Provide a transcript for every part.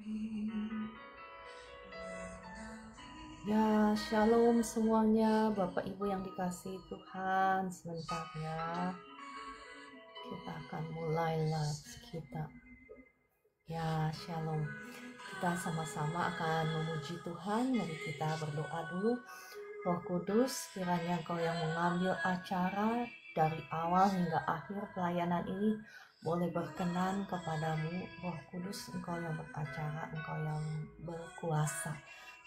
Ya, shalom semuanya, Bapak Ibu yang dikasihi Tuhan. Sebentar ya, kita akan mulai live kita. Ya, shalom. Kita sama-sama akan memuji Tuhan. Mari kita berdoa dulu. Roh Kudus, kiranya Engkau yang mengambil acara dari awal hingga akhir pelayanan ini boleh berkenan kepadamu. Roh Kudus, Engkau yang beracara, Engkau yang berkuasa,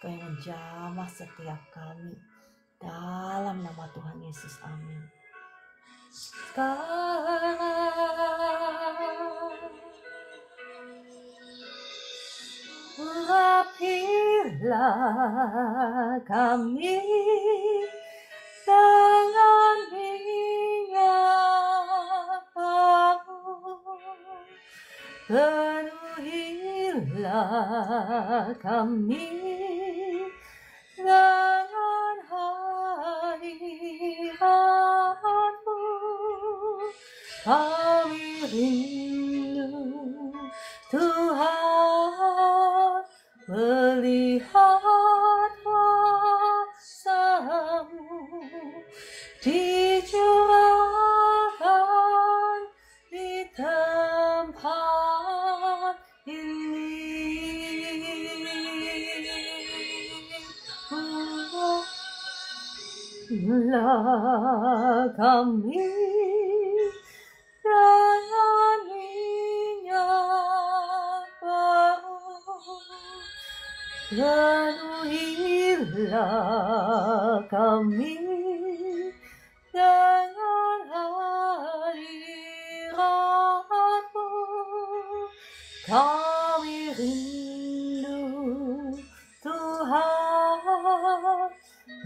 Engkau yang menjamah setiap kami. Dalam nama Tuhan Yesus, amin. Sekarang urapilah kami dengan minyak bau, penuhilah kami dengan hadirat-Mu. Kami rindu Tuhan melihat kuasa-Mu dicurahkan di tempat ini. Urapilah kami dengan minyak bau, penuhilah kami dengan hadirat-Mu. Kami rindu Tuhan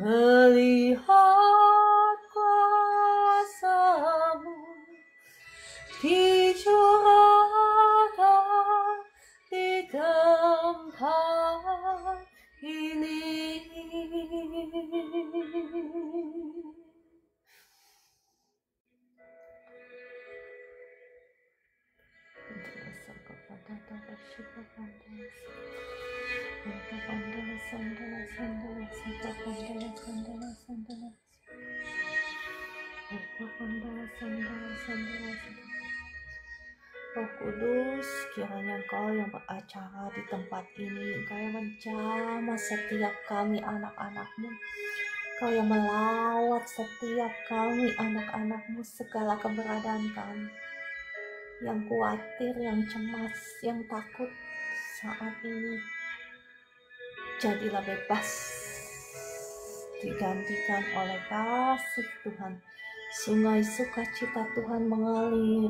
melihat kuasa-Mu dicurahkan di tempat ini. Roh Kudus, kiranya Engkau yang beracara di tempat ini, Engkau yang menjamah setiap kami anak-anak-Mu, Engkau yang melawat setiap kami anak-anak-Mu, segala keberadaan kami yang khawatir, yang cemas, yang takut saat ini jadilah bebas, digantikan oleh kasih Tuhan. Sungai sukacita Tuhan mengalir,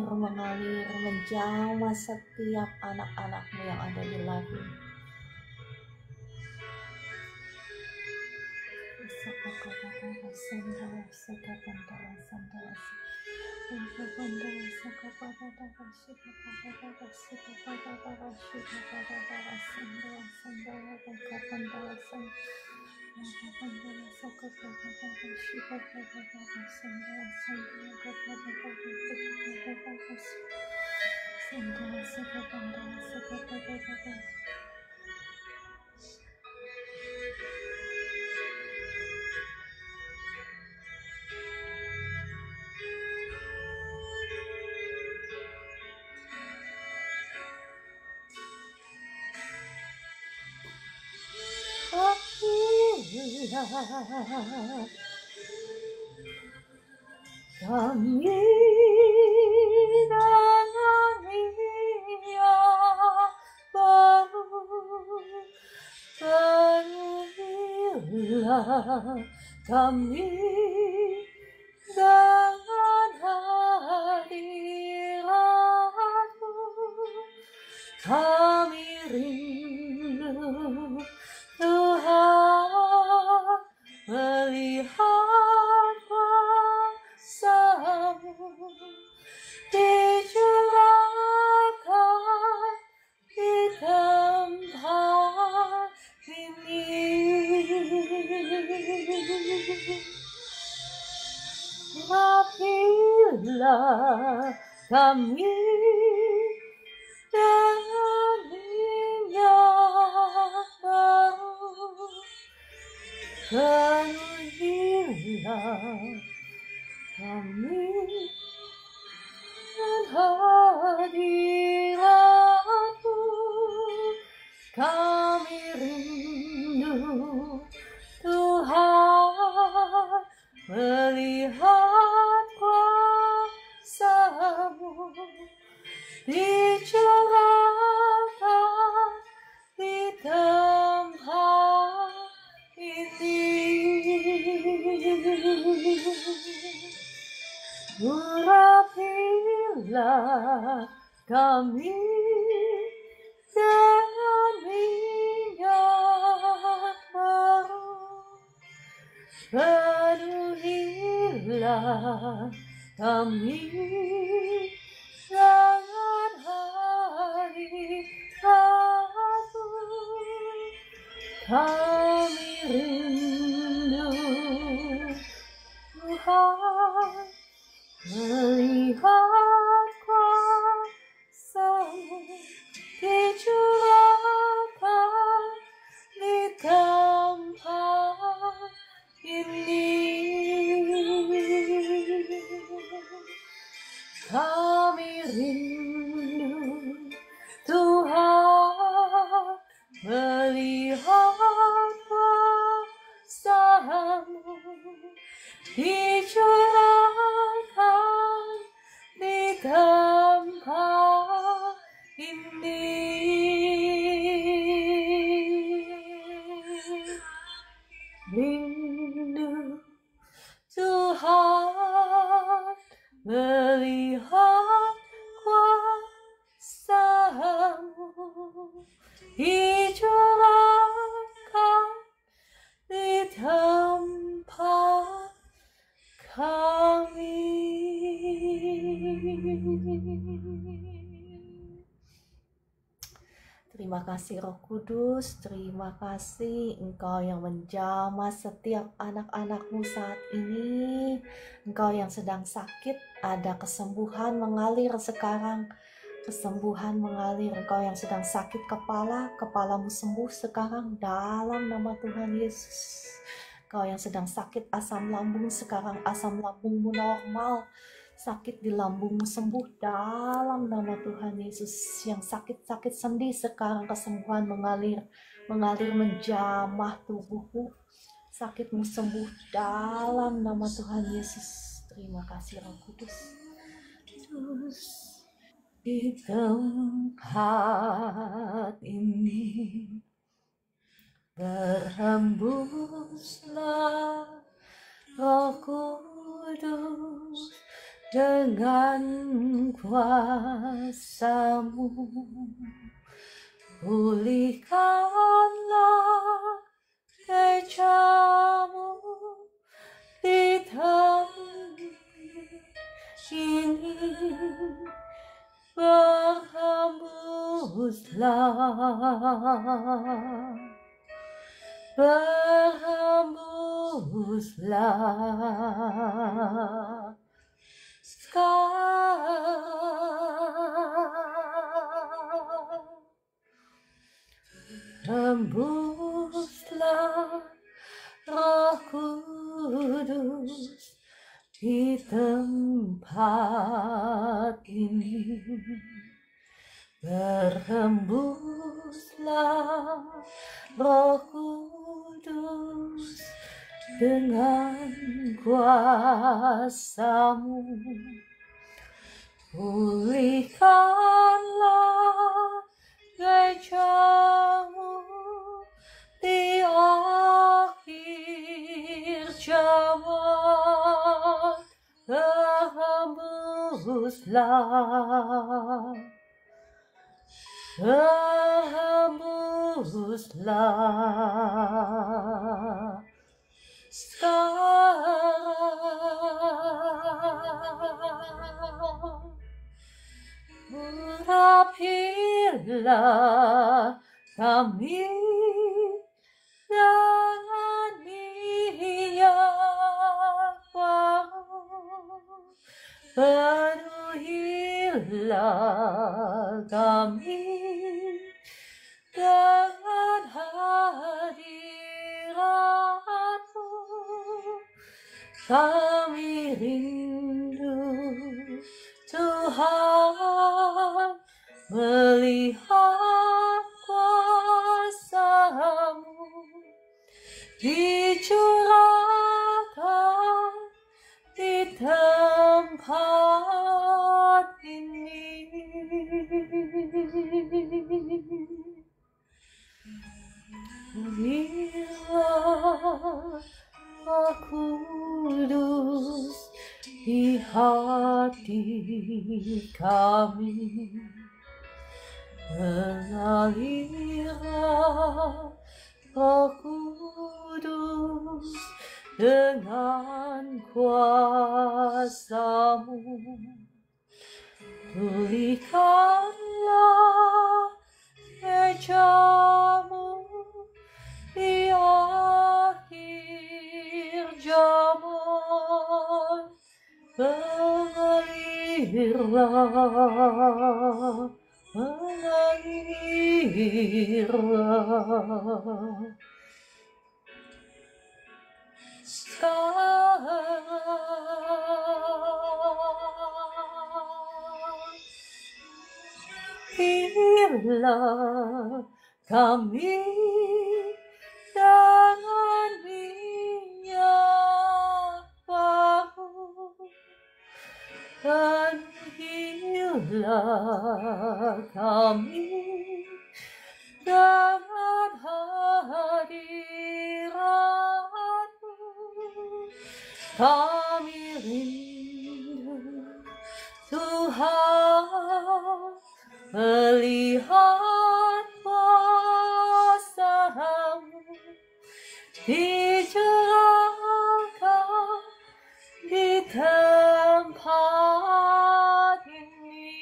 menjamah setiap anak-anak-Mu yang ada di live ini. Kami dengan minyak bau, penuhilah kami dengan hadirat-Mu. Kami rindu Tuhan melihat kuasa-Mu dicurahkan di tempat ini. Urapilah kami dengan minyak penuhilah kami dengan hadirat-Mu. Kami rindu Tuhan melihat kuasa-Mu dicurahkan di tempat ini. Urapilah kami dengan minyak baru, penuhilah kami dengan hadirat-Mu. Kami rindu Tuhan melihat kuasa-Mu dicurahkan di tempat ini. Kami rindu Tuhan melihat kuasa-Mu dicurahkan di tempat ini. Rindu Tuhan melihat kuasa-Mu dicurahkan di tempat kami. Terima kasih Roh Kudus, terima kasih Engkau yang menjamah setiap anak-anak-Mu saat ini. Engkau yang sedang sakit, ada kesembuhan mengalir sekarang. Kesembuhan mengalir. Engkau yang sedang sakit kepala, kepalamu sembuh sekarang dalam nama Tuhan Yesus. Engkau yang sedang sakit asam lambung, sekarang asam lambungmu normal. Sakit di lambungmu sembuh dalam nama Tuhan Yesus. Yang sakit-sakit sendi sekarang kesembuhan mengalir menjamah tubuhmu. Sakitmu sembuh dalam nama Tuhan Yesus. Terima kasih Roh Kudus. Di tempat ini berhembuslah Roh Kudus dengan kuasa-Mu. Pulihkanlah gereja-Mu di tempat ini. Berhembuslah sekarang. Hembuslah Roh Kudus di tempat ini. Berhembuslah Roh Kudus dengan kuasa-Mu. Pulihkanlah gereja-Mu di akhir zaman. Berhembuslah, berhembuslah sekarang. Urapilah kami dengan minyak baru, penuhilah kami dengan hadirat-Mu. Kami rindu Tuhan melihat kuasa-Mu dicurahkan di tempat ini. Biarlah Roh Kudus di hati kami, mengalirlah Roh Kudus dengan kuasa-Mu. Pulihkanlah gereja-Mu di akhir zaman. Mengalirlah, mengalirlah sekarang. Biarlah kami dengan minyak baru, penuhilah kami dengan hadirat-Mu. Kami rindu Tuhan melihat kuasa-Mu dicurahkan di tempat ini.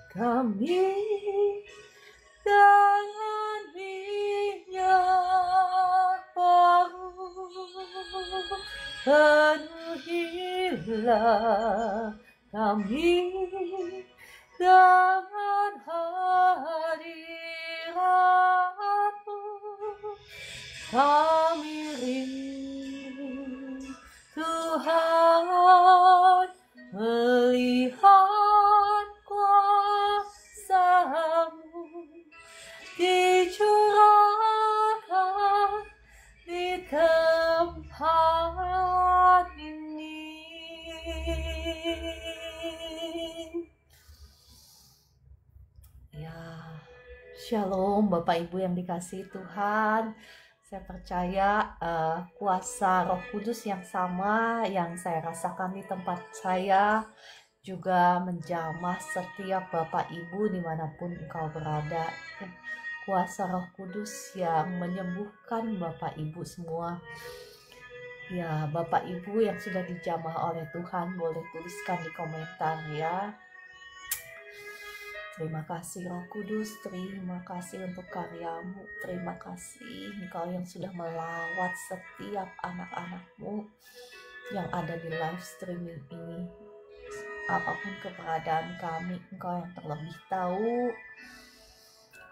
Kami dengan minyak baru, penuhilah kami dengan hadirat-Mu. Kami rindu Tuhan melihat kuasa-Mu dicurahkan di tempat ini. Ya, Shalom Bapak Ibu yang dikasihi Tuhan. Saya percaya kuasa Roh Kudus yang sama yang saya rasakan di tempat saya juga menjamah setiap Bapak Ibu dimanapun engkau berada. Kuasa Roh Kudus yang menyembuhkan Bapak Ibu semua. Ya, Bapak Ibu yang sudah dijamah oleh Tuhan boleh tuliskan di komentar ya. Terima kasih Roh Kudus, terima kasih untuk karya-Mu, terima kasih Engkau yang sudah melawat setiap anak-anak-Mu yang ada di live streaming ini. Apapun keberadaan kami, Engkau yang terlebih tahu.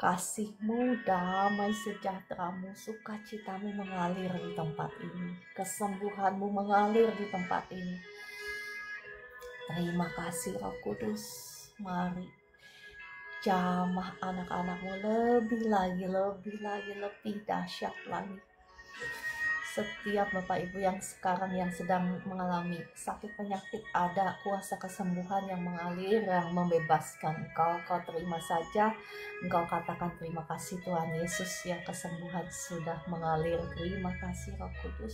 Kasih-Mu, damai sejahtera-Mu, sukacita-Mu mengalir di tempat ini. Kesembuhan-Mu mengalir di tempat ini. Terima kasih Roh Kudus, mari jamah anak-anak-Mu lebih lagi, lebih dahsyat lagi. Setiap Bapak Ibu yang sekarang yang sedang mengalami sakit penyakit, ada kuasa kesembuhan yang mengalir, yang membebaskan engkau. Kau terima saja, engkau katakan terima kasih Tuhan Yesus yang kesembuhan sudah mengalir. Terima kasih Roh Kudus.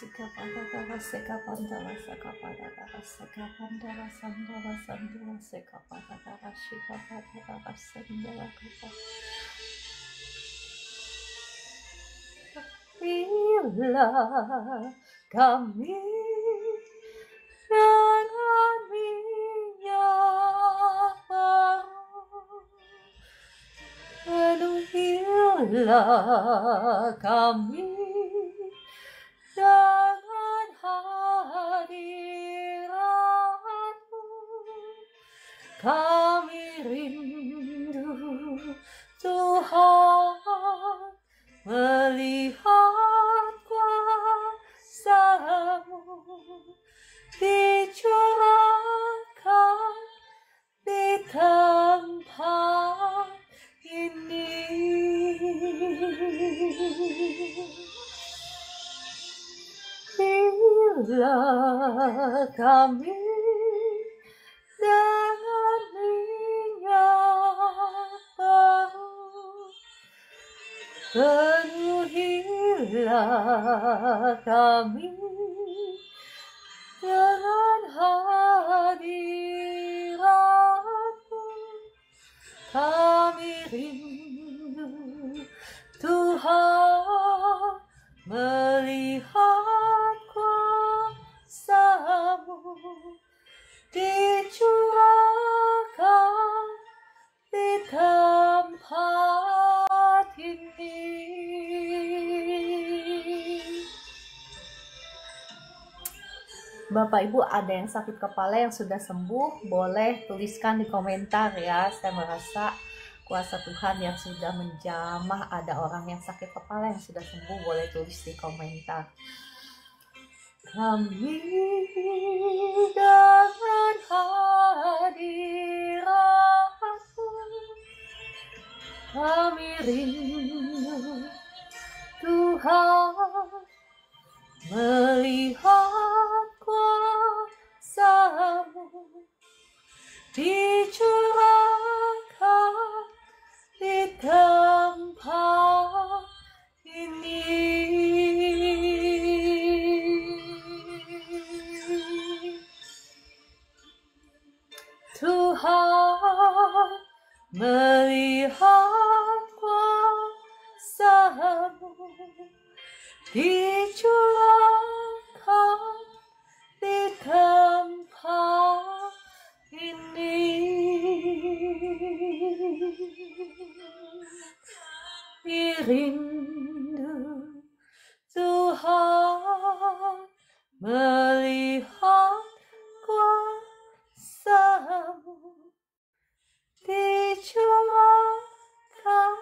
Sekapadara sekapandara sekapadara sekapandara sandara sandara sekapadara sekapadara sandara kapa. Bila kami dengan minyak baru, penuhilah kami dengan hadirat-Mu. kami rindu Tuhan melihat kuasa-Mu dicurahkan di tempat ini. Bila kami dengan minyak baru, penuhilah kami dengan hadirat-Mu. Kami rindu Tuhan melihat kuasa-Mu dicurahkan di tempat ini. Bapak Ibu ada yang sakit kepala yang sudah sembuh, boleh tuliskan di komentar ya. Saya merasa kuasa Tuhan yang sudah menjamah. Ada orang yang sakit kepala yang sudah sembuh, boleh tulis di komentar. Kami dengan hadirat-Mu, kami rindu Tuhan melihat kuasa-Mu dicurahkan di tempat ini. Tuhan melihat kuasa-Mu dicurahkan di tempat ini. Rindu Tuhan melihat kuasa-Mu dicurahkan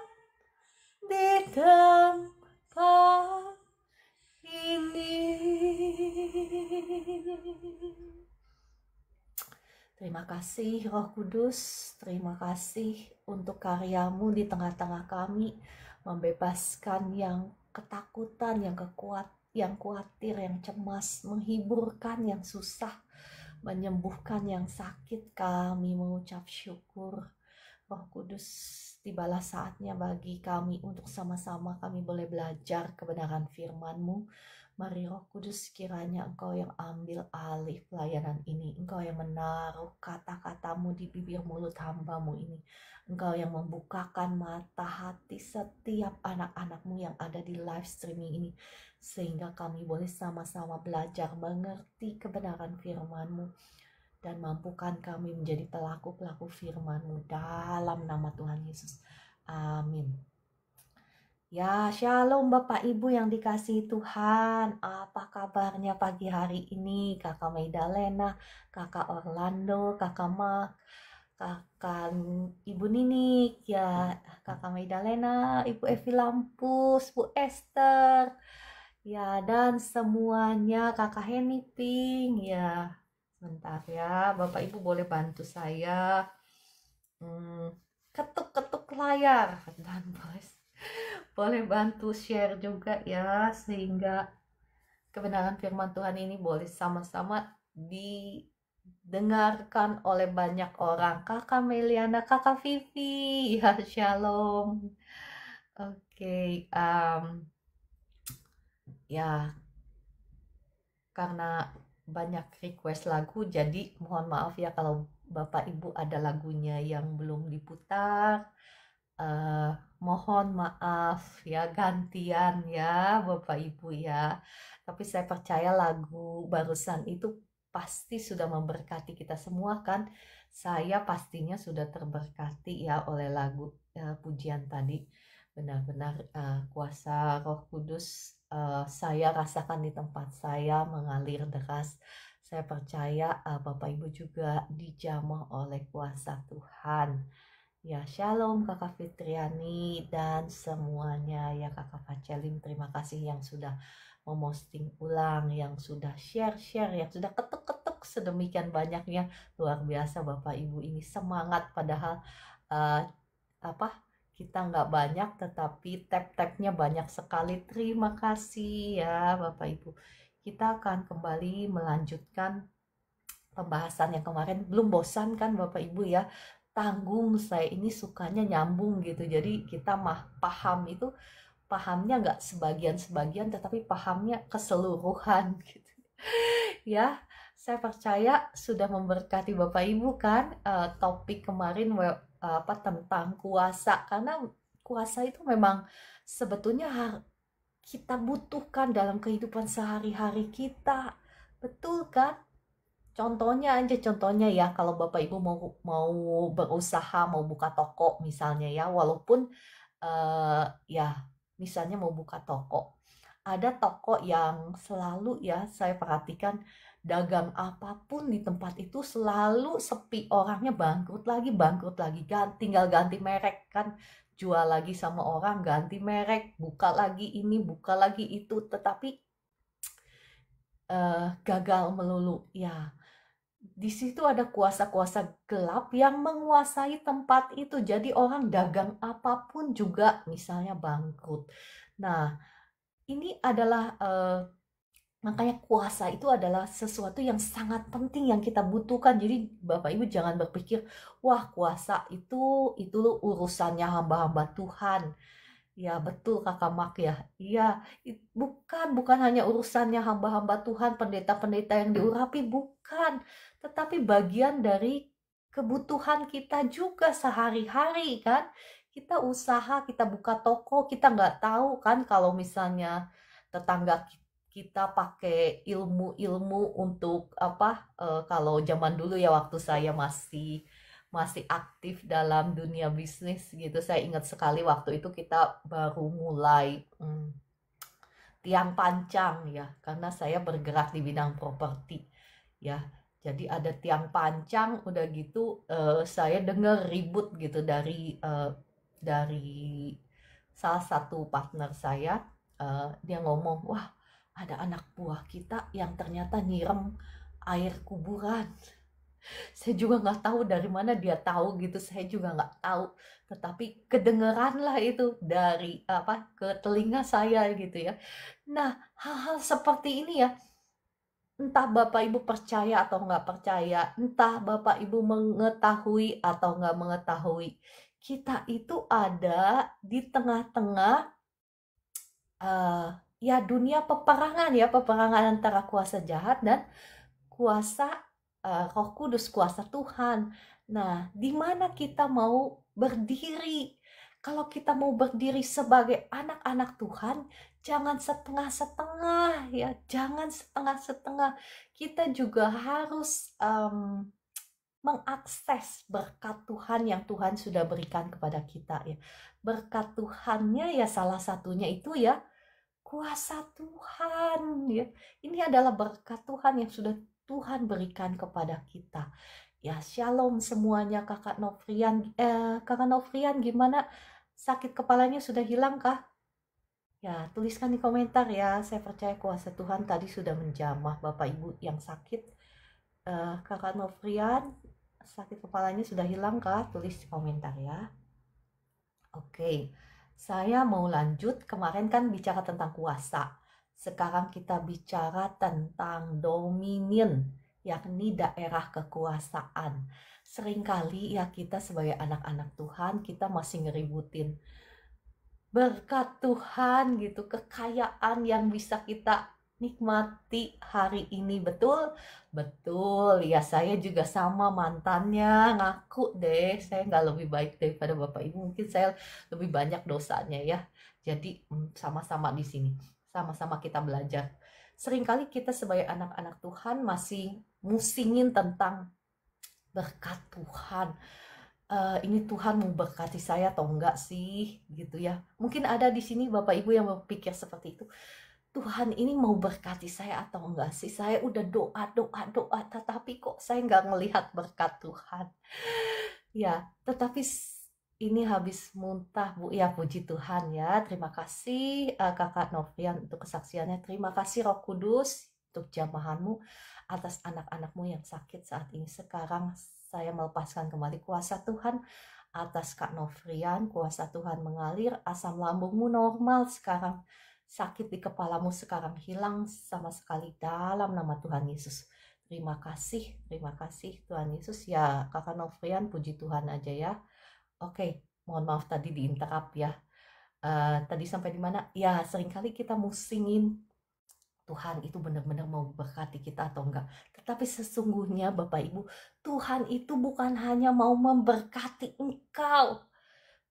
di tempat ini. Terima kasih Roh Kudus, terima kasih untuk karya-Mu di tengah-tengah kami, membebaskan yang ketakutan, yang khawatir, yang cemas, menghiburkan yang susah, menyembuhkan yang sakit. Kami mengucap syukur. Roh Kudus, tibalah saatnya bagi kami untuk sama-sama kami boleh belajar kebenaran firman-Mu. Mari Roh Kudus, kiranya Engkau yang ambil alih pelayanan ini. Engkau yang menaruh kata-kata-Mu di bibir mulut hamba-Mu ini. Engkau yang membukakan mata hati setiap anak-anak-Mu yang ada di live streaming ini. Sehingga kami boleh sama-sama belajar mengerti kebenaran firman-Mu. Dan mampukan kami menjadi pelaku-pelaku firman-Mu dalam nama Tuhan Yesus. Amin. Ya, shalom Bapak Ibu yang dikasihi Tuhan. Apa kabarnya pagi hari ini? Kakak Maidalena, Kakak Orlando, Kakak Mark, Kakak Ibu Ninik, ya Kakak Maidalena, Ibu Evi Lampus, Bu Esther, ya dan semuanya, Kakak Henny Ping, ya. Sebentar ya, Bapak Ibu boleh bantu saya ketuk-ketuk layar dan boleh bantu share juga ya, sehingga kebenaran firman Tuhan ini boleh sama-sama didengarkan oleh banyak orang. Kakak Meliana, Kakak Vivi, ya shalom. Oke, ya karena banyak request lagu, jadi mohon maaf ya kalau Bapak Ibu ada lagunya yang belum diputar. Mohon maaf ya, gantian ya Bapak Ibu ya. Tapi saya percaya lagu barusan itu pasti sudah memberkati kita semua kan. Saya pastinya sudah terberkati ya oleh lagu pujian tadi. Benar-benar kuasa Roh Kudus saya rasakan di tempat saya mengalir deras. Saya percaya Bapak Ibu juga dijamah oleh kuasa Tuhan. Ya, shalom Kakak Fitriani dan semuanya. Ya, Kakak Facelim, terima kasih yang sudah memosting ulang, yang sudah share-share, yang sudah ketuk-ketuk sedemikian banyaknya. Luar biasa Bapak Ibu, ini semangat padahal uh, kita nggak banyak tetapi tap-tapnya banyak sekali. Terima kasih ya Bapak Ibu. Kita akan kembali melanjutkan pembahasan yang kemarin. Belum bosan kan Bapak Ibu ya? Tanggung, saya ini sukanya nyambung gitu. Jadi kita paham itu, pahamnya nggak sebagian-sebagian tetapi pahamnya keseluruhan gitu. Ya, saya percaya sudah memberkati Bapak Ibu kan topik kemarin tentang kuasa, karena kuasa itu memang sebetulnya kita butuhkan dalam kehidupan sehari-hari kita. Betul kan? Contohnya ya, kalau Bapak Ibu mau berusaha, mau buka toko misalnya ya, walaupun ya misalnya mau buka toko, ada toko yang selalu ya saya perhatikan, dagang apapun di tempat itu selalu sepi, orangnya bangkrut lagi, tinggal ganti merek kan, jual lagi sama orang, ganti merek, buka lagi ini, buka lagi itu, tetapi gagal melulu ya. Di situ ada kuasa-kuasa gelap yang menguasai tempat itu. Jadi orang dagang apapun juga misalnya bangkrut. Nah, ini adalah makanya kuasa itu adalah sesuatu yang sangat penting yang kita butuhkan. Jadi Bapak Ibu jangan berpikir, wah kuasa itu urusannya hamba-hamba Tuhan. Ya betul Kakak Mak ya. Iya, bukan hanya urusannya hamba-hamba Tuhan, pendeta-pendeta yang diurapi, bukan. Tetapi bagian dari kebutuhan kita juga sehari-hari kan. Kita usaha, kita buka toko, kita nggak tahu kan kalau misalnya tetangga kita pakai ilmu-ilmu untuk kalau zaman dulu ya, waktu saya masih aktif dalam dunia bisnis gitu. Saya ingat sekali waktu itu kita baru mulai tiang pancang ya, karena saya bergerak di bidang properti ya. Jadi ada tiang pancang, udah gitu saya dengar ribut gitu dari salah satu partner saya. Dia ngomong, wah ada anak buah kita yang ternyata nyirem air kuburan. Saya juga nggak tahu dari mana dia tahu gitu, saya juga nggak tahu, tetapi kedengeran lah itu dari ke telinga saya gitu ya. Nah, hal-hal seperti ini ya, entah Bapak Ibu percaya atau nggak percaya, entah Bapak Ibu mengetahui atau nggak mengetahui, kita itu ada di tengah-tengah ya dunia peperangan antara kuasa jahat dan kuasa Roh Kudus, kuasa Tuhan. Nah, di mana kita mau berdiri? Kalau kita mau berdiri sebagai anak-anak Tuhan, jangan setengah-setengah ya, jangan setengah-setengah. Kita juga harus mengakses berkat Tuhan yang Tuhan sudah berikan kepada kita ya. Berkat Tuhannya ya salah satunya itu ya kuasa Tuhan ya. Ini adalah berkat Tuhan yang sudah Tuhan berikan kepada kita. Ya, shalom semuanya Kakak Novrian. Kakak Novrian gimana? Sakit kepalanya sudah hilang kah? Ya, tuliskan di komentar ya. Saya percaya kuasa Tuhan tadi sudah menjamah Bapak Ibu yang sakit. Kakak Novrian, sakit kepalanya sudah hilang kah? Tulis di komentar ya. Oke, saya mau lanjut. Kemarin kan bicara tentang kuasa. Sekarang kita bicara tentang dominion, yakni daerah kekuasaan. Seringkali ya kita sebagai anak-anak Tuhan, kita masih ngeributin berkat Tuhan gitu, kekayaan yang bisa kita nikmati hari ini. Betul? Betul, ya saya juga sama mantannya, ngaku deh, saya nggak lebih baik daripada Bapak Ibu, mungkin saya lebih banyak dosanya ya. Jadi sama-sama di sini, sama-sama kita belajar. Seringkali kita sebagai anak-anak Tuhan masih musingin tentang berkat Tuhan. Ini Tuhan mau berkati saya atau enggak sih gitu ya. Mungkin ada di sini Bapak Ibu yang berpikir seperti itu. Tuhan ini mau berkati saya atau enggak sih? Saya udah doa, tetapi kok saya nggak melihat berkat Tuhan. Ya, tetapi ini habis muntah, Bu. Ya, puji Tuhan ya. Terima kasih Kakak Novian untuk kesaksiannya. Terima kasih Roh Kudus untuk jamahanmu atas anak-anakmu yang sakit saat ini. Sekarang saya melepaskan kembali kuasa Tuhan atas Kak Novrian. Kuasa Tuhan mengalir, asam lambungmu normal sekarang. Sakit di kepalamu sekarang hilang sama sekali dalam nama Tuhan Yesus. Terima kasih Tuhan Yesus ya. Kakak Novrian, puji Tuhan aja ya. Oke, mohon maaf tadi diinterrupt ya. Tadi sampai di mana? Ya, seringkali kita musingin Tuhan itu benar-benar mau berkati kita atau enggak. Tetapi sesungguhnya Bapak Ibu, Tuhan itu bukan hanya mau memberkati engkau.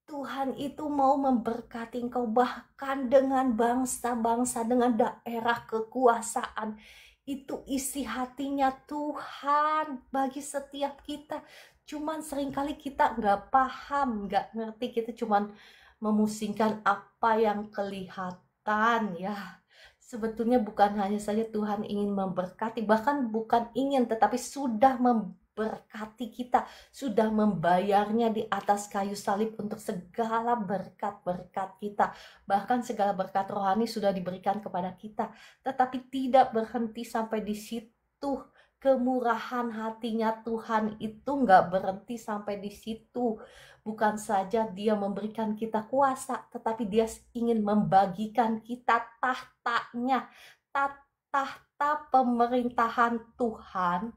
Tuhan itu mau memberkati engkau bahkan dengan bangsa-bangsa, dengan daerah kekuasaan. Itu isi hatinya Tuhan bagi setiap kita. Cuman seringkali kita nggak paham, nggak ngerti. Kita cuman memusingkan apa yang kelihatan ya. Sebetulnya bukan hanya saja Tuhan ingin memberkati, bahkan bukan ingin, tetapi sudah memberkati kita, sudah membayarnya di atas kayu salib untuk segala berkat-berkat kita. Bahkan segala berkat rohani sudah diberikan kepada kita, tetapi tidak berhenti sampai di situ. Kemurahan hatinya Tuhan itu nggak berhenti sampai di situ. Bukan saja dia memberikan kita kuasa, tetapi dia ingin membagikan kita tahtanya, tahta pemerintahan Tuhan.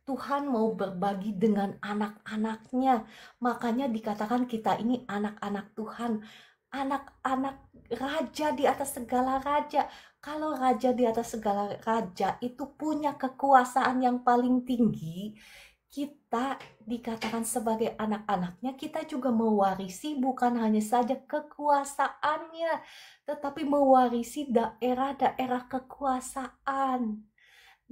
Tuhan mau berbagi dengan anak-anaknya. Makanya dikatakan kita ini anak-anak Tuhan. Anak-anak raja di atas segala raja. Kalau raja di atas segala raja itu punya kekuasaan yang paling tinggi, kita dikatakan sebagai anak-anaknya, kita juga mewarisi bukan hanya saja kekuasaannya, tetapi mewarisi daerah-daerah kekuasaan.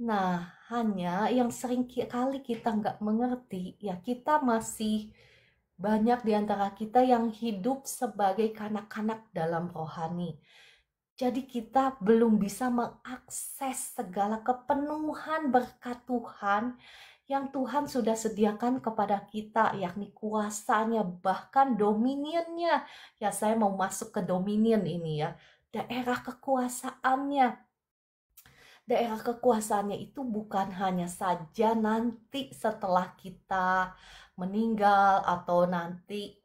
Nah, hanya yang sering kali kita nggak mengerti, ya kita masih banyak di antara kita yang hidup sebagai kanak-kanak dalam rohani. Jadi kita belum bisa mengakses segala kepenuhan berkat Tuhan yang Tuhan sudah sediakan kepada kita, yakni kuasanya, bahkan dominionnya. Ya, saya mau masuk ke dominion ini ya, daerah kekuasaannya. Daerah kekuasaannya itu bukan hanya saja nanti setelah kita meninggal atau nanti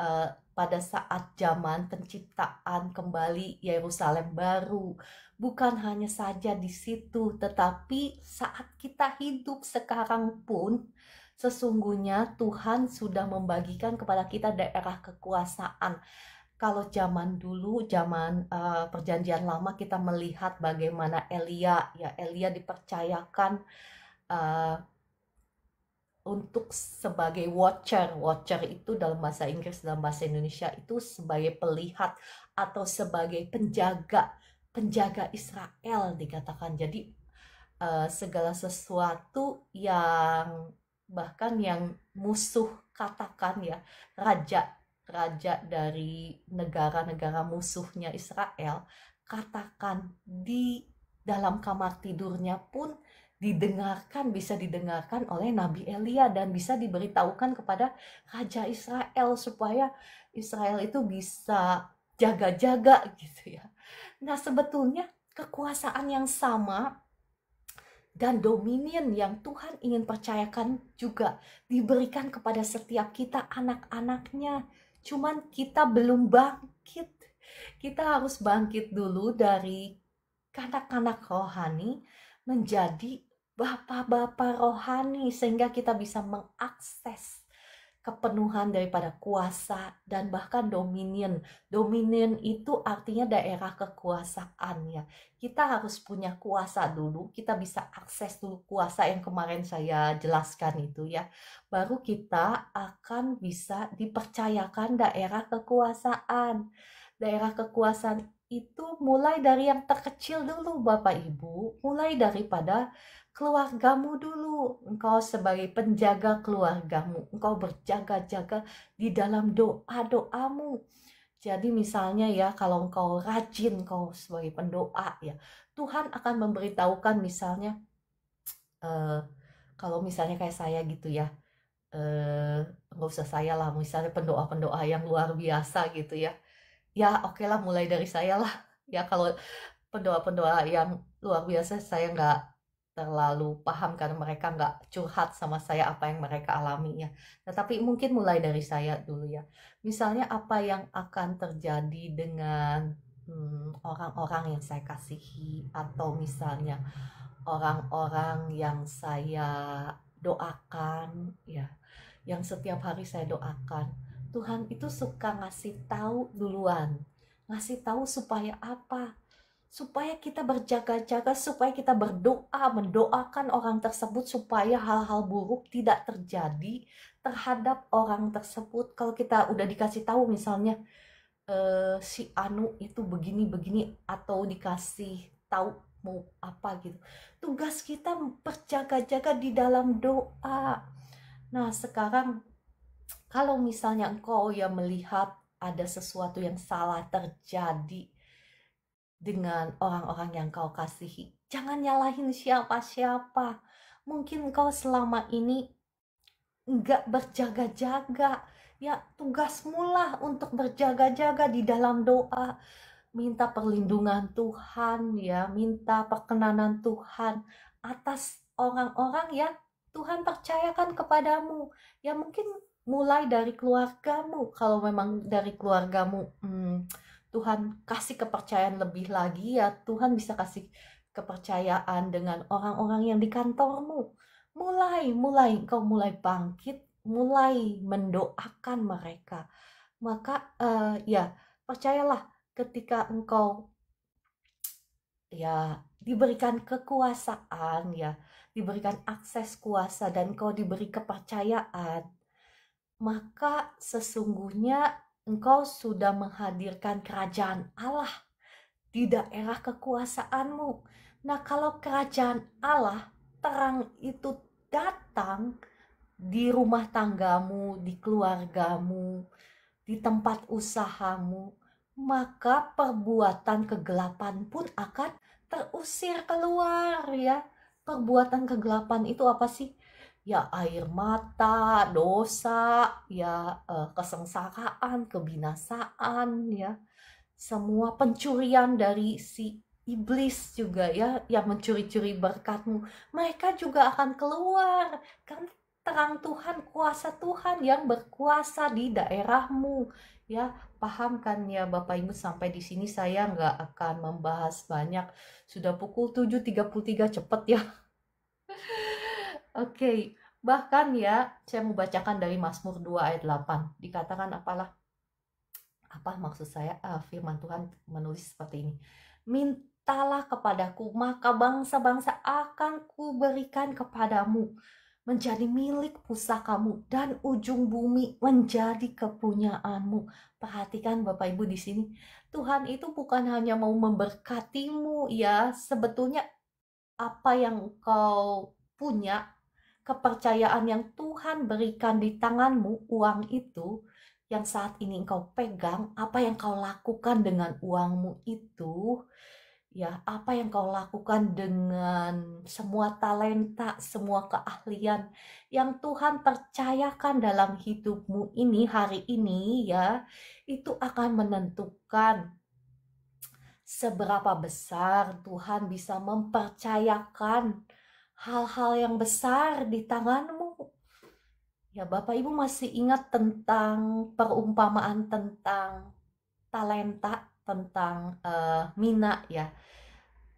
pada saat zaman penciptaan kembali Yerusalem baru. Bukan hanya saja di situ, tetapi saat kita hidup sekarang pun sesungguhnya Tuhan sudah membagikan kepada kita daerah kekuasaan. Kalau zaman dulu, zaman perjanjian lama, kita melihat bagaimana Elia dipercayakan untuk sebagai watcher. Watcher itu dalam bahasa Inggris, dalam bahasa Indonesia itu sebagai pelihat atau sebagai penjaga Israel dikatakan. Jadi segala sesuatu yang bahkan yang musuh katakan ya, raja dari negara-negara musuhnya Israel katakan di dalam kamar tidurnya pun bisa didengarkan oleh Nabi Elia dan bisa diberitahukan kepada Raja Israel supaya Israel itu bisa jaga-jaga gitu ya. Nah, sebetulnya kekuasaan yang sama dan dominion yang Tuhan ingin percayakan juga diberikan kepada setiap kita anak-anaknya. Cuman kita belum bangkit. Kita harus bangkit dulu dari kanak-kanak rohani menjadi bapak-bapak rohani sehingga kita bisa mengakses kepenuhan daripada kuasa dan bahkan dominion. Dominion itu artinya daerah kekuasaan ya. Kita harus punya kuasa dulu, kita bisa akses dulu kuasa yang kemarin saya jelaskan itu ya. Baru kita akan bisa dipercayakan daerah kekuasaan. Daerah kekuasaan itu mulai dari yang terkecil dulu Bapak Ibu, mulai daripada keluargamu dulu. Engkau sebagai penjaga keluargamu, engkau berjaga-jaga di dalam doa-doamu. Jadi misalnya ya, kalau engkau rajin, kau sebagai pendoa ya, Tuhan akan memberitahukan misalnya, kalau misalnya kayak saya gitu ya, nggak usah saya lah, misalnya pendoa-pendoa yang luar biasa gitu ya. Ya oke lah, mulai dari saya lah. Ya kalau pendoa-pendoa yang luar biasa saya nggak terlalu paham karena mereka nggak curhat sama saya apa yang mereka alami ya. Tetapi mungkin mulai dari saya dulu ya. Misalnya apa yang akan terjadi dengan orang-orang yang saya kasihi, atau misalnya orang-orang yang saya doakan ya, yang setiap hari saya doakan. Tuhan itu suka ngasih tahu duluan. Ngasih tahu supaya apa? Supaya kita berjaga-jaga, supaya kita berdoa, mendoakan orang tersebut supaya hal-hal buruk tidak terjadi terhadap orang tersebut. Kalau kita udah dikasih tahu misalnya si Anu itu begini-begini, atau dikasih tahu mau apa gitu. Tugas kita berjaga-jaga di dalam doa. Nah, sekarang kalau misalnya engkau ya melihat ada sesuatu yang salah terjadi dengan orang-orang yang kau kasihi, jangan nyalahin siapa-siapa. Mungkin kau selama ini enggak berjaga-jaga. Ya, tugasmu lah untuk berjaga-jaga di dalam doa. Minta perlindungan Tuhan ya, minta perkenanan Tuhan atas orang-orang yang Tuhan percayakan kepadamu. Ya mungkin mulai dari keluargamu. Kalau memang dari keluargamu Tuhan kasih kepercayaan lebih lagi ya, Tuhan bisa kasih kepercayaan dengan orang-orang yang di kantormu. Mulai kau mulai bangkit, mulai mendoakan mereka. Maka ya percayalah, ketika engkau ya diberikan kekuasaan ya, diberikan akses kuasa, dan engkau diberi kepercayaan, maka sesungguhnya engkau sudah menghadirkan kerajaan Allah di daerah kekuasaanmu. Nah, kalau kerajaan Allah, terang itu datang di rumah tanggamu, di keluargamu, di tempat usahamu, maka perbuatan kegelapan pun akan terusir keluar ya. Perbuatan kegelapan itu apa sih? Ya air mata, dosa, ya kesengsaraan, kebinasaan ya. Semua pencurian dari si iblis juga ya, yang mencuri-curi berkatmu, mereka juga akan keluar. Kan terang Tuhan, kuasa Tuhan yang berkuasa di daerahmu ya. Paham kan ya Bapak Ibu? Sampai di sini saya nggak akan membahas banyak, sudah pukul 7.33, cepet ya. Oke, bahkan ya saya mau bacakan dari Mazmur 2 ayat 8. Dikatakan apalah, apa maksud saya, firman Tuhan menulis seperti ini. Mintalah kepadaku, maka bangsa-bangsa akan kuberikan kepadamu, menjadi milik pusakamu, dan ujung bumi menjadi kepunyaanmu. Perhatikan Bapak Ibu di sini, Tuhan itu bukan hanya mau memberkatimu ya, sebetulnya apa yang kau punya, kepercayaan yang Tuhan berikan di tanganmu, uang itu yang saat ini engkau pegang, apa yang kau lakukan dengan uangmu itu, ya, apa yang kau lakukan dengan semua talenta, semua keahlian yang Tuhan percayakan dalam hidupmu ini hari ini ya, itu akan menentukan seberapa besar Tuhan bisa mempercayakan hal-hal yang besar di tanganmu. Ya, Bapak Ibu masih ingat tentang perumpamaan tentang talenta, tentang mina ya.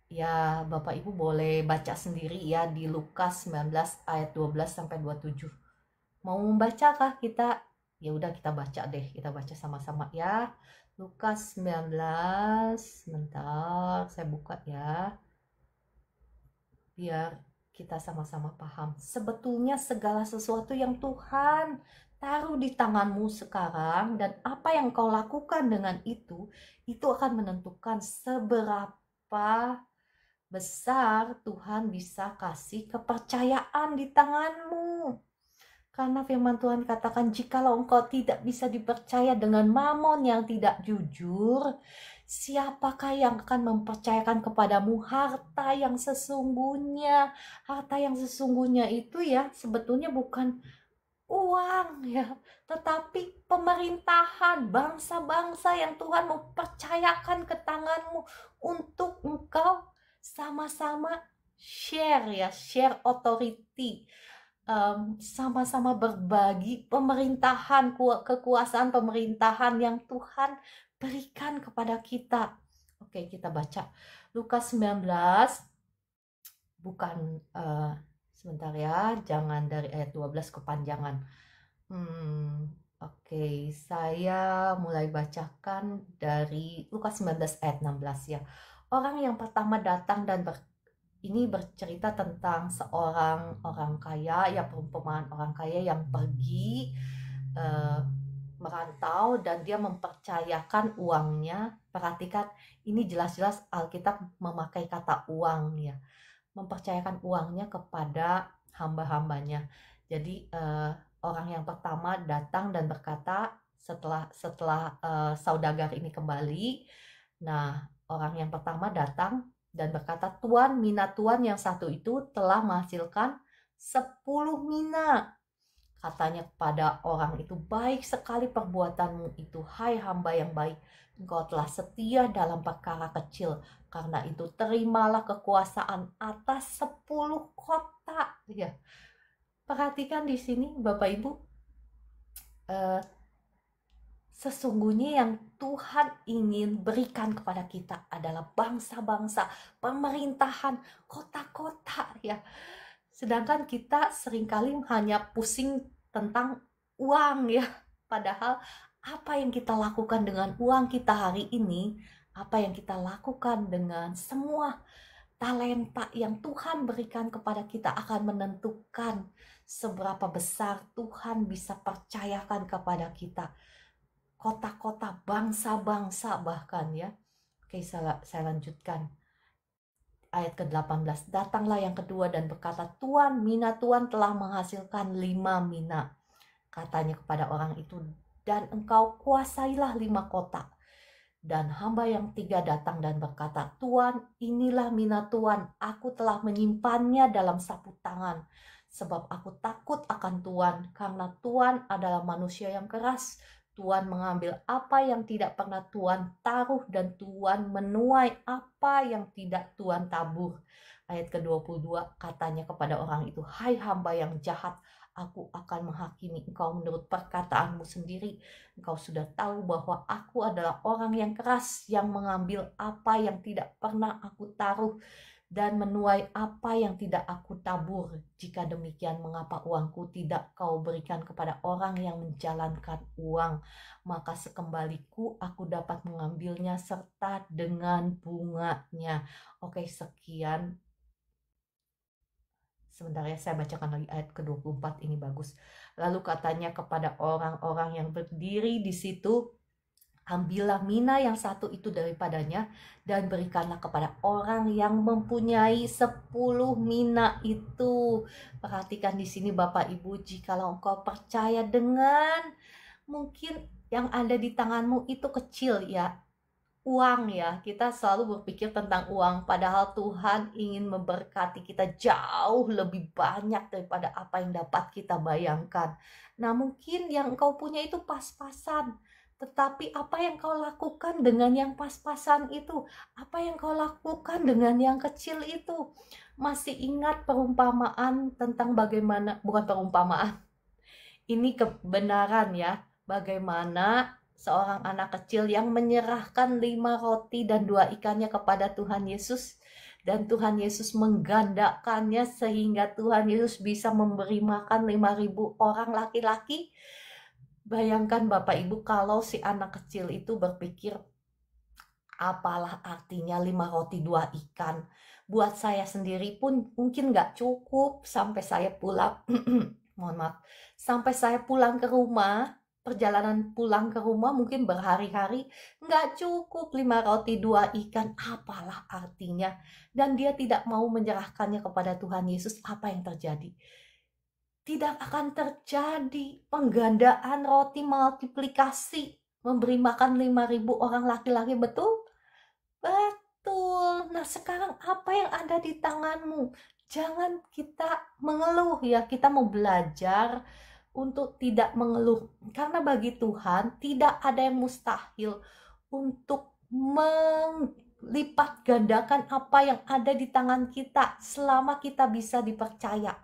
Ya, Bapak Ibu boleh baca sendiri ya di Lukas 19 ayat 12 sampai 27. Mau membaca kah kita? Ya udah, kita baca deh, kita baca sama-sama ya. Lukas 19, sebentar saya buka ya, biar kita sama-sama paham. Sebetulnya segala sesuatu yang Tuhan taruh di tanganmu sekarang, dan apa yang kau lakukan dengan itu akan menentukan seberapa besar Tuhan bisa kasih kepercayaan di tanganmu. Karena firman Tuhan katakan, jikalau engkau tidak bisa dipercaya dengan mamon yang tidak jujur, siapakah yang akan mempercayakan kepadamu harta yang sesungguhnya? Harta yang sesungguhnya itu ya sebetulnya bukan uang ya, tetapi pemerintahan bangsa-bangsa yang Tuhan mau percayakan ke tanganmu untuk engkau sama-sama share ya, share authority. Sama-sama berbagi pemerintahan, kekuasaan pemerintahan yang Tuhan berikan kepada kita. Oke, kita baca Lukas 19, bukan sebentar ya, jangan dari ayat 12 kepanjangan. Oke, saya mulai bacakan dari Lukas 19 ayat 16 ya. Orang yang pertama datang dan ini bercerita tentang seorang orang kaya, ya perumpamaan orang kaya yang pergi merantau dan dia mempercayakan uangnya. Perhatikan, ini jelas-jelas Alkitab memakai kata uang ya. Mempercayakan uangnya kepada hamba-hambanya. Jadi orang yang pertama datang dan berkata setelah saudagar ini kembali. Nah, orang yang pertama datang dan berkata, Tuan, mina Tuan yang satu itu telah menghasilkan 10 mina. Katanya kepada orang itu, baik sekali perbuatanmu itu, hai hamba yang baik. Engkau telah setia dalam perkara kecil. Karena itu terimalah kekuasaan atas 10 kota. Ya. Perhatikan di sini Bapak Ibu. Sesungguhnya yang Tuhan ingin berikan kepada kita adalah bangsa-bangsa, pemerintahan, kota-kota ya. Sedangkan kita seringkali hanya pusing tentang uang ya. Padahal apa yang kita lakukan dengan uang kita hari ini, apa yang kita lakukan dengan semua talenta yang Tuhan berikan kepada kita akan menentukan seberapa besar Tuhan bisa percayakan kepada kita. Kota-kota, bangsa-bangsa bahkan ya. Oke, saya lanjutkan. Ayat ke-18, datanglah yang kedua dan berkata, Tuan, mina Tuan telah menghasilkan 5 mina. Katanya kepada orang itu, dan engkau kuasailah 5 kota. Dan hamba yang 3 datang dan berkata, Tuan, inilah mina Tuan, aku telah menyimpannya dalam sapu tangan. Sebab aku takut akan Tuan, karena Tuan adalah manusia yang keras. Tuan mengambil apa yang tidak pernah Tuan taruh dan Tuan menuai apa yang tidak Tuan tabur. Ayat ke-22 katanya kepada orang itu, hai hamba yang jahat, aku akan menghakimi engkau menurut perkataanmu sendiri. Engkau sudah tahu bahwa aku adalah orang yang keras yang mengambil apa yang tidak pernah aku taruh dan menuai apa yang tidak aku tabur. Jika demikian, mengapa uangku tidak kau berikan kepada orang yang menjalankan uang? Maka sekembaliku aku dapat mengambilnya serta dengan bunganya. Oke, sekian. Sebentar ya, saya bacakan lagi ayat ke-24, ini bagus. Lalu katanya kepada orang-orang yang berdiri di situ, ambillah mina yang satu itu daripadanya dan berikanlah kepada orang yang mempunyai 10 mina itu. Perhatikan di sini Bapak Ibu, jikalau engkau percaya dengan mungkin yang ada di tanganmu itu kecil ya, uang ya, kita selalu berpikir tentang uang, padahal Tuhan ingin memberkati kita jauh lebih banyak daripada apa yang dapat kita bayangkan. Nah, mungkin yang engkau punya itu pas-pasan, tetapi apa yang kau lakukan dengan yang pas-pasan itu? Apa yang kau lakukan dengan yang kecil itu? Masih ingat perumpamaan tentang bagaimana, bukan perumpamaan, ini kebenaran ya, bagaimana seorang anak kecil yang menyerahkan 5 roti dan 2 ikannya kepada Tuhan Yesus. Dan Tuhan Yesus menggandakannya sehingga Tuhan Yesus bisa memberi makan 5.000 orang laki-laki. Bayangkan Bapak Ibu kalau si anak kecil itu berpikir, apalah artinya 5 roti 2 ikan. Buat saya sendiri pun mungkin gak cukup sampai saya pulang. Mohon maaf. Sampai saya pulang ke rumah, perjalanan pulang ke rumah mungkin berhari-hari, nggak cukup 5 roti 2 ikan, apalah artinya. Dan dia tidak mau menyerahkannya kepada Tuhan Yesus, apa yang terjadi? tidak akan terjadi penggandaan roti multiplikasi, memberi makan 5.000 orang laki-laki, betul? Betul. Nah, sekarang apa yang ada di tanganmu? Jangan kita mengeluh ya, kita mau belajar untuk tidak mengeluh. Karena bagi Tuhan tidak ada yang mustahil untuk melipat gandakan apa yang ada di tangan kita selama kita bisa dipercaya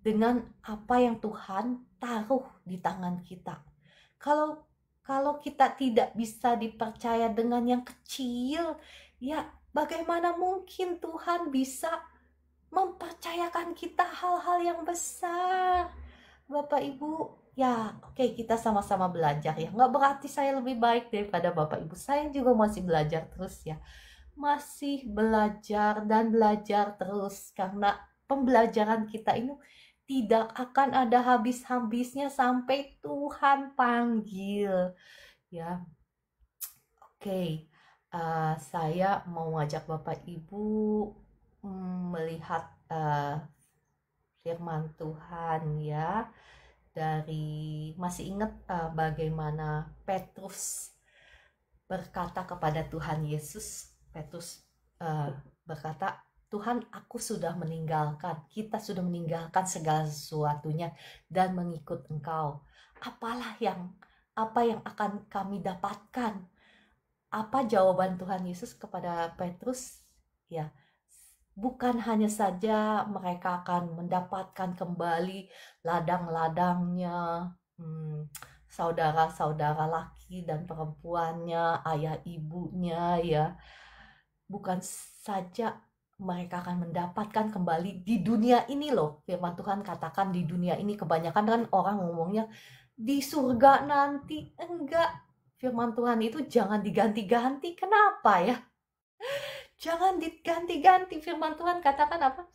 dengan apa yang Tuhan taruh di tangan kita. Kalau kita tidak bisa dipercaya dengan yang kecil, ya bagaimana mungkin Tuhan bisa mempercayakan kita hal-hal yang besar? Bapak Ibu, ya oke, kita sama-sama belajar ya. Nggak berarti saya lebih baik daripada Bapak Ibu. Saya juga masih belajar terus ya. Masih belajar dan belajar terus karena pembelajaran kita ini tidak akan ada habis-habisnya sampai Tuhan panggil ya. Oke, saya mau ngajak Bapak Ibu melihat firman Tuhan ya, dari masih ingat bagaimana Petrus berkata kepada Tuhan Yesus. Petrus berkata, Tuhan, aku sudah meninggalkan, kita sudah meninggalkan segala sesuatunya dan mengikut Engkau. Apa yang akan kami dapatkan? Apa jawaban Tuhan Yesus kepada Petrus? Ya, bukan hanya saja mereka akan mendapatkan kembali ladang-ladangnya, saudara-saudara laki dan perempuannya, ayah ibunya ya. Bukan saja mereka akan mendapatkan kembali di dunia ini loh. Firman Tuhan katakan di dunia ini, kebanyakan kan orang ngomongnya di surga nanti. Enggak. Firman Tuhan itu jangan diganti-ganti. Kenapa ya? Jangan diganti-ganti. Firman Tuhan katakan apa?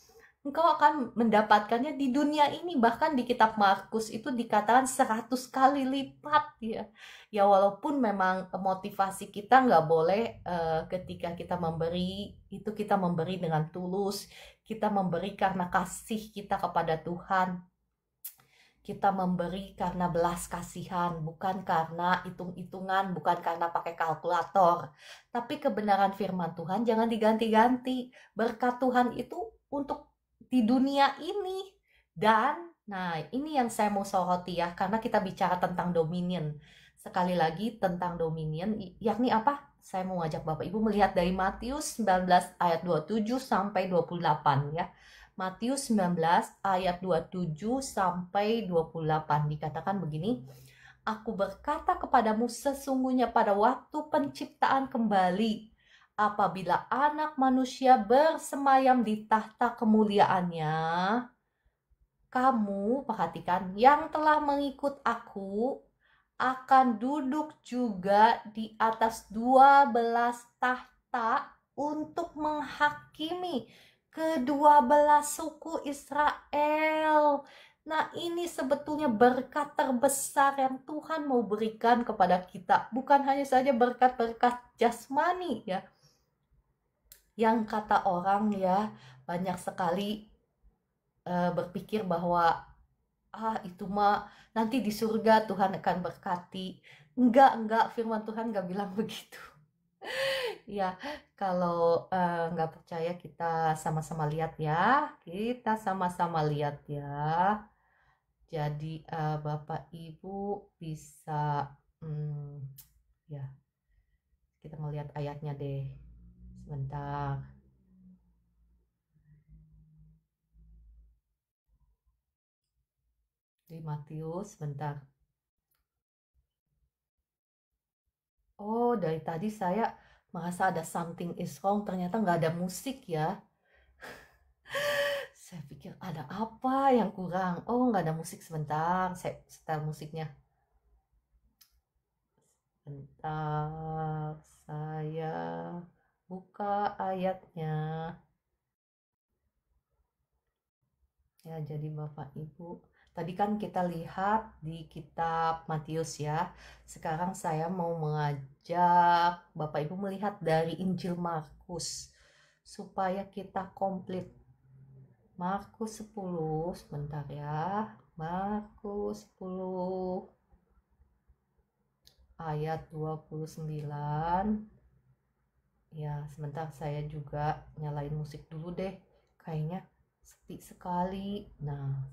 Engkau akan mendapatkannya di dunia ini. Bahkan di kitab Markus itu dikatakan 100 kali lipat ya. Ya walaupun memang motivasi kita nggak boleh ketika kita memberi, itu kita memberi dengan tulus. Kita memberi karena kasih kita kepada Tuhan. Kita memberi karena belas kasihan, bukan karena hitung-hitungan, bukan karena pakai kalkulator. Tapi kebenaran firman Tuhan jangan diganti-ganti. Berkat Tuhan itu untuk di dunia ini. Dan, nah ini yang saya mau soroti ya, karena kita bicara tentang dominion. Sekali lagi tentang dominion, yakni apa? Saya mau ngajak Bapak Ibu melihat dari Matius 19 ayat 27 sampai 28 ya. Matius 19 ayat 27 sampai 28 dikatakan begini, aku berkata kepadamu sesungguhnya pada waktu penciptaan kembali, apabila anak manusia bersemayam di tahta kemuliaannya, kamu, perhatikan, yang telah mengikut aku, akan duduk juga di atas 12 tahta untuk menghakimi kedua belah suku Israel. Nah, ini sebetulnya berkat terbesar yang Tuhan mau berikan kepada kita. Bukan hanya saja berkat-berkat jasmani ya. Yang kata orang ya, banyak sekali berpikir bahwa itu mah nanti di surga Tuhan akan berkati. Enggak, firman Tuhan enggak bilang begitu. Ya, kalau nggak percaya kita sama-sama lihat ya. Kita sama-sama lihat ya. Jadi Bapak Ibu bisa ya, kita melihat ayatnya deh. Sebentar. Di Matius, sebentar. Oh, dari tadi saya merasa ada something is wrong. Ternyata nggak ada musik ya. Saya pikir ada apa yang kurang. Oh, nggak ada musik, sebentar. Saya setel musiknya. Sebentar, saya buka ayatnya. Ya, jadi Bapak Ibu, tadi kan kita lihat di kitab Matius ya. Sekarang saya mau mengajak Bapak Ibu melihat dari Injil Markus supaya kita komplit. Markus 10, sebentar ya. Markus 10 ayat 29. Ya, sebentar saya juga nyalain musik dulu deh. Kayaknya sepi sekali. Nah,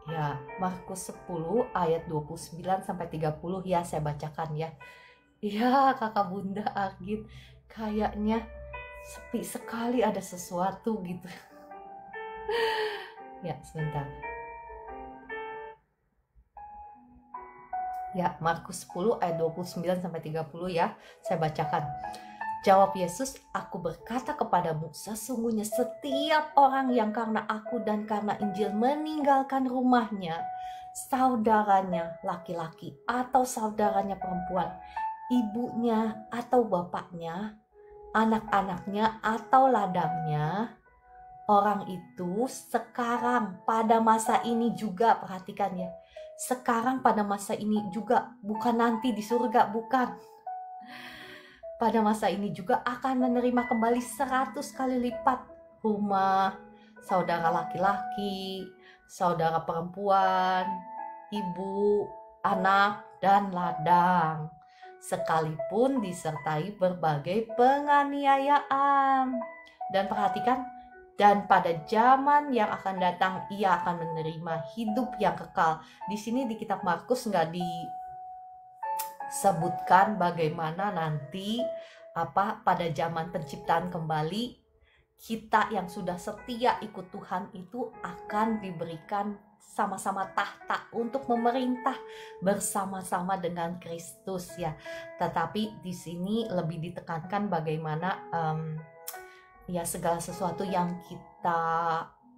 ya, Markus 10 ayat 29 sampai 30 ya saya bacakan ya. Iya, Kakak Bunda Agit, kayaknya sepi sekali, ada sesuatu gitu. Ya, sebentar. Ya, Markus 10 ayat 29 sampai 30 ya. Saya bacakan. Jawab Yesus, "Aku berkata kepadamu, sesungguhnya setiap orang yang karena aku dan karena Injil meninggalkan rumahnya, saudaranya laki-laki atau saudaranya perempuan, ibunya atau bapaknya, anak-anaknya atau ladangnya, orang itu sekarang pada masa ini juga," perhatikan ya, sekarang pada masa ini juga, bukan nanti di surga, bukan. Pada masa ini juga akan menerima kembali 100 kali lipat rumah, saudara laki-laki, saudara perempuan, ibu, anak, dan ladang, sekalipun disertai berbagai penganiayaan. Dan perhatikan, dan pada zaman yang akan datang ia akan menerima hidup yang kekal. Di sini di kitab Markus nggak disebutkan bagaimana nanti pada zaman penciptaan kembali kita yang sudah setia ikut Tuhan itu akan diberikan sama-sama tahta untuk memerintah bersama-sama dengan Kristus ya. Tetapi di sini lebih ditekankan bagaimana ya segala sesuatu yang kita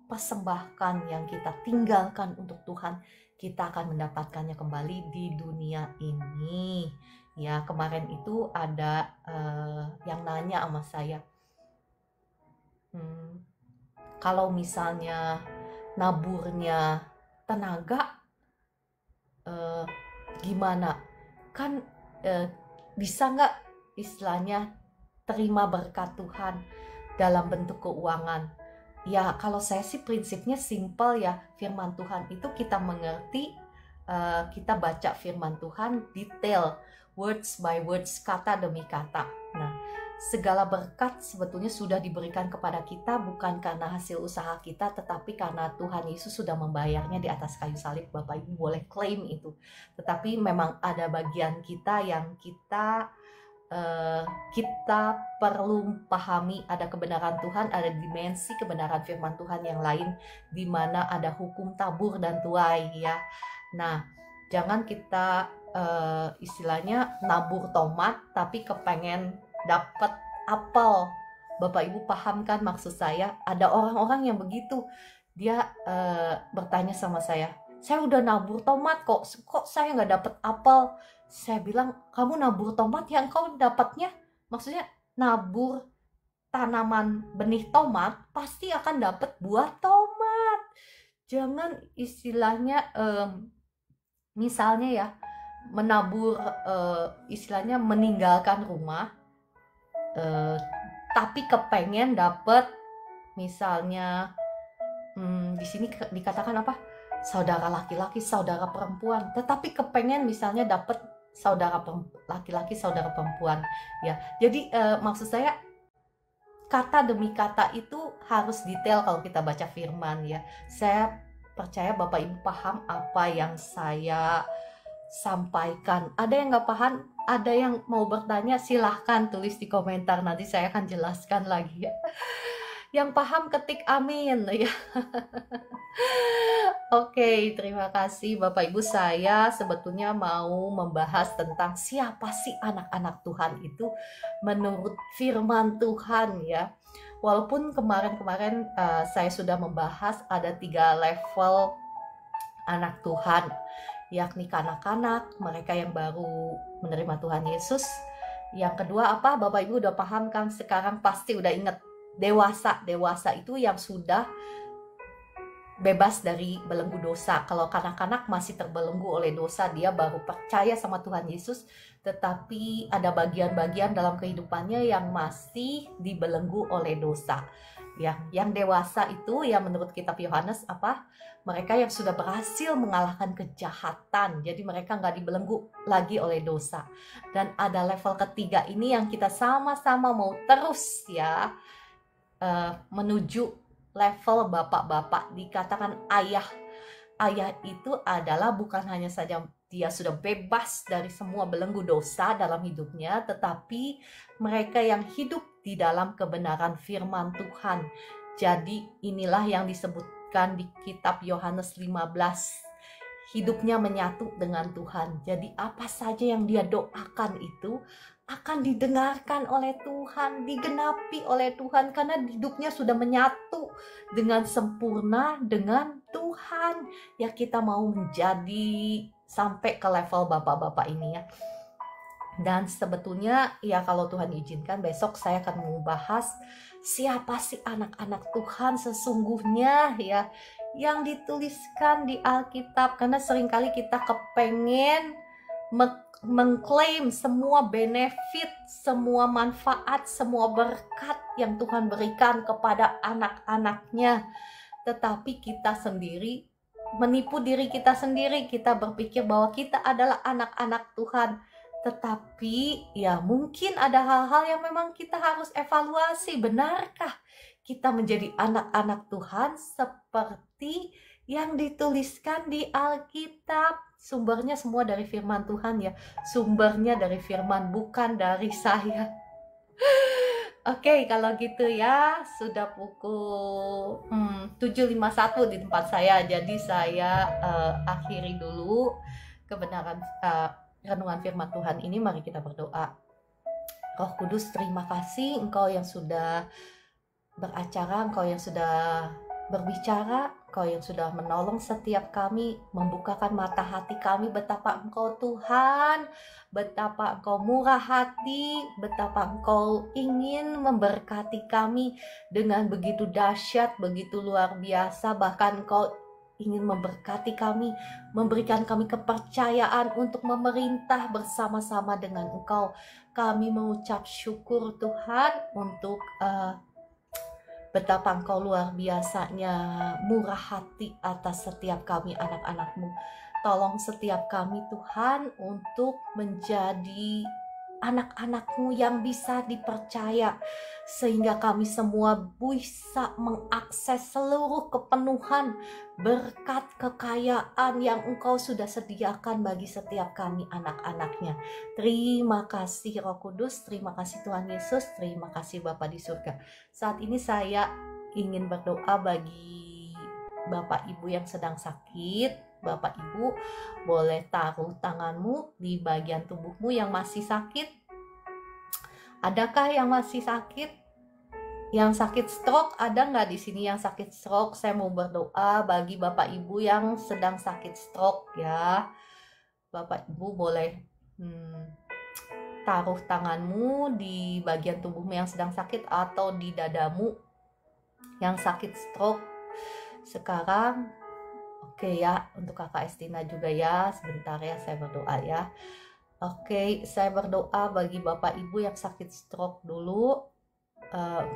persembahkan, yang kita tinggalkan untuk Tuhan, kita akan mendapatkannya kembali di dunia ini. Ya, kemarin itu ada yang nanya sama saya, kalau misalnya naburnya tenaga, gimana? Kan bisa nggak istilahnya terima berkat Tuhan dalam bentuk keuangan? Ya, kalau saya sih prinsipnya simple ya. Firman Tuhan itu kita mengerti, kita baca firman Tuhan detail, words by words, kata demi kata. Nah, segala berkat sebetulnya sudah diberikan kepada kita bukan karena hasil usaha kita, tetapi karena Tuhan Yesus sudah membayarnya di atas kayu salib. Bapak Ibu boleh klaim itu. Tetapi memang ada bagian kita yang kita perlu pahami, ada kebenaran Tuhan, ada dimensi kebenaran firman Tuhan yang lain, di mana ada hukum tabur dan tuai ya. Nah, jangan kita istilahnya nabur tomat tapi kepengen dapat apel. Bapak Ibu paham kan maksud saya? Ada orang-orang yang begitu, dia bertanya sama saya udah nabur tomat kok saya nggak dapat apel. Saya bilang, kamu nabur tomat yang kau dapatnya, maksudnya nabur tanaman benih tomat, pasti akan dapat buah tomat. Jangan istilahnya misalnya ya, menabur istilahnya meninggalkan rumah, tapi kepengen dapat misalnya di sini dikatakan apa? Saudara laki-laki, saudara perempuan, tetapi kepengen misalnya dapat saudara laki-laki, saudara perempuan ya. Jadi maksud saya kata demi kata itu harus detail kalau kita baca firman ya. Saya percaya Bapak Ibu paham apa yang saya sampaikan. Ada yang nggak paham, ada yang mau bertanya, silahkan tulis di komentar, nanti saya akan jelaskan lagi ya. Yang paham ketik amin ya. Oke, terima kasih Bapak Ibu. Saya sebetulnya mau membahas tentang siapa sih anak-anak Tuhan itu menurut firman Tuhan ya. Walaupun kemarin-kemarin saya sudah membahas ada 3 level anak Tuhan, yakni kanak-kanak, mereka yang baru menerima Tuhan Yesus. Yang kedua apa? Bapak Ibu udah paham kan? Sekarang pasti udah ingat. Dewasa itu yang sudah bebas dari belenggu dosa. Kalau kanak-kanak masih terbelenggu oleh dosa, dia baru percaya sama Tuhan Yesus, tetapi ada bagian-bagian dalam kehidupannya yang masih dibelenggu oleh dosa. Ya, yang dewasa itu ya menurut kitab Yohanes apa? Mereka yang sudah berhasil mengalahkan kejahatan. Jadi mereka nggak dibelenggu lagi oleh dosa. Dan ada level ketiga ini yang kita sama-sama mau terus ya menuju level bapak-bapak, dikatakan ayah. Ayah itu adalah bukan hanya saja dia sudah bebas dari semua belenggu dosa dalam hidupnya, tetapi mereka yang hidup di dalam kebenaran firman Tuhan. Jadi inilah yang disebutkan di kitab Yohanes 15. Hidupnya menyatu dengan Tuhan. Jadi apa saja yang dia doakan itu akan didengarkan oleh Tuhan, digenapi oleh Tuhan, karena hidupnya sudah menyatu dengan sempurna dengan Tuhan. Ya, kita mau menjadi sampai ke level bapak-bapak ini ya. Dan sebetulnya ya kalau Tuhan izinkan besok saya akan membahas siapa sih anak-anak Tuhan sesungguhnya ya, yang dituliskan di Alkitab. Karena seringkali kita kepengen mengklaim semua benefit, semua manfaat, semua berkat yang Tuhan berikan kepada anak-anaknya. Tetapi kita sendiri menipu diri kita sendiri. Kita berpikir bahwa kita adalah anak-anak Tuhan. Tetapi ya mungkin ada hal-hal yang memang kita harus evaluasi. Benarkah kita menjadi anak-anak Tuhan seperti yang dituliskan di Alkitab? Sumbernya semua dari firman Tuhan ya. Sumbernya dari firman, bukan dari saya. Oke, kalau gitu ya, sudah pukul 7.51 di tempat saya. Jadi saya akhiri dulu kebenaran renungan firman Tuhan ini. Mari kita berdoa. Roh Kudus, terima kasih Engkau yang sudah beracara, Engkau yang sudah berbicara, Engkau yang sudah menolong setiap kami, membukakan mata hati kami, betapa Engkau Tuhan, betapa Engkau murah hati, betapa Engkau ingin memberkati kami dengan begitu dahsyat, begitu luar biasa. Bahkan Engkau ingin memberkati kami, memberikan kami kepercayaan untuk memerintah bersama-sama dengan Engkau. Kami mengucap syukur Tuhan untuk betapa Engkau luar biasanya murah hati atas setiap kami anak-anak-Mu. Tolong setiap kami Tuhan untuk menjadi anak-anak-Mu yang bisa dipercaya, sehingga kami semua bisa mengakses seluruh kepenuhan berkat kekayaan yang Engkau sudah sediakan bagi setiap kami anak-anaknya. Terima kasih Roh Kudus, terima kasih Tuhan Yesus, terima kasih Bapa di surga. Saat ini saya ingin berdoa bagi Bapak Ibu yang sedang sakit. Bapak Ibu boleh taruh tanganmu di bagian tubuhmu yang masih sakit. Adakah yang masih sakit? Yang sakit stroke, ada nggak di sini yang sakit stroke? Saya mau berdoa bagi Bapak Ibu yang sedang sakit stroke ya. Bapak Ibu boleh taruh tanganmu di bagian tubuhmu yang sedang sakit atau di dadamu yang sakit stroke sekarang. Oke ya, untuk Kakak Estina juga ya, sebentar ya saya berdoa ya. Oke, saya berdoa bagi Bapak Ibu yang sakit stroke dulu.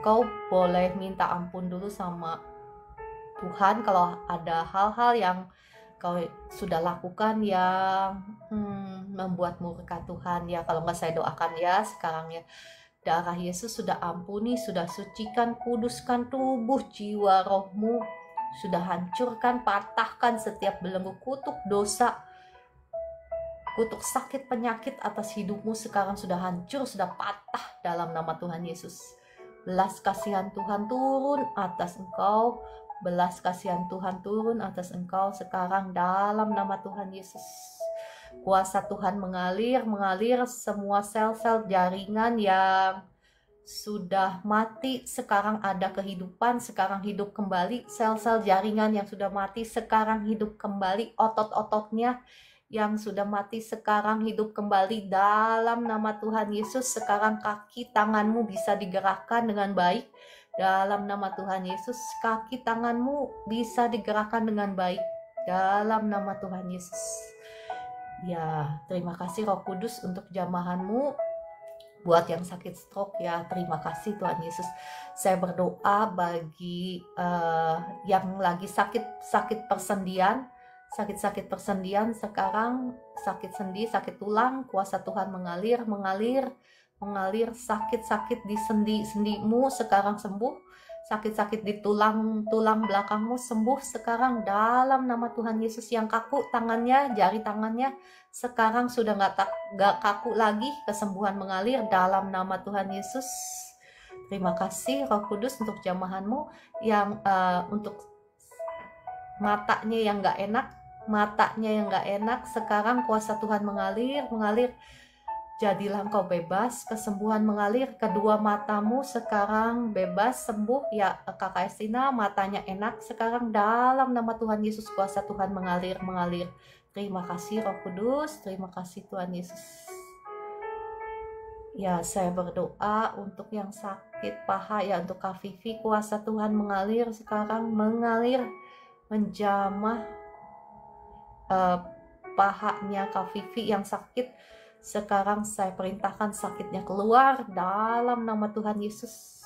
Kau boleh minta ampun dulu sama Tuhan kalau ada hal-hal yang kau sudah lakukan yang membuat murka Tuhan ya. Kalau nggak saya doakan ya sekarang ya. Darah Yesus sudah ampuni, sudah sucikan, kuduskan tubuh, jiwa, rohmu. Sudah hancurkan, patahkan setiap belenggu kutuk dosa, kutuk sakit penyakit atas hidupmu sekarang sudah hancur, sudah patah dalam nama Tuhan Yesus. Belas kasihan Tuhan turun atas engkau, belas kasihan Tuhan turun atas engkau sekarang dalam nama Tuhan Yesus. Kuasa Tuhan mengalir semua sel-sel jaringan yang sudah mati, sekarang ada kehidupan, sekarang hidup kembali. Sel-sel jaringan yang sudah mati sekarang hidup kembali. Otot-ototnya yang sudah mati sekarang hidup kembali dalam nama Tuhan Yesus. Sekarang kaki tanganmu bisa digerakkan dengan baik, dalam nama Tuhan Yesus. Kaki tanganmu bisa digerakkan dengan baik dalam nama Tuhan Yesus. Ya, terima kasih Roh Kudus untuk jamahanmu. Buat yang sakit stroke ya, terima kasih Tuhan Yesus. Saya berdoa bagi yang lagi sakit persendian, sakit sekarang, sakit sendi, sakit tulang, kuasa Tuhan mengalir, sakit di sendi-sendimu sekarang sembuh, sakit di tulang belakangmu sembuh sekarang dalam nama Tuhan Yesus. Yang kaku tangannya, jari tangannya sekarang sudah nggak kaku lagi, kesembuhan mengalir dalam nama Tuhan Yesus. Terima kasih Roh Kudus untuk jamahanmu yang untuk matanya yang nggak enak, sekarang kuasa Tuhan mengalir, jadilah engkau bebas, kesembuhan mengalir, kedua matamu sekarang bebas, sembuh ya Kakak Estina, matanya enak sekarang dalam nama Tuhan Yesus, kuasa Tuhan mengalir. Terima kasih Roh Kudus, terima kasih Tuhan Yesus. Ya, saya berdoa untuk yang sakit paha ya, untuk Kak Vivi, kuasa Tuhan mengalir sekarang, menjamah pahanya Kak Vivi yang sakit. Sekarang saya perintahkan sakitnya keluar dalam nama Tuhan Yesus.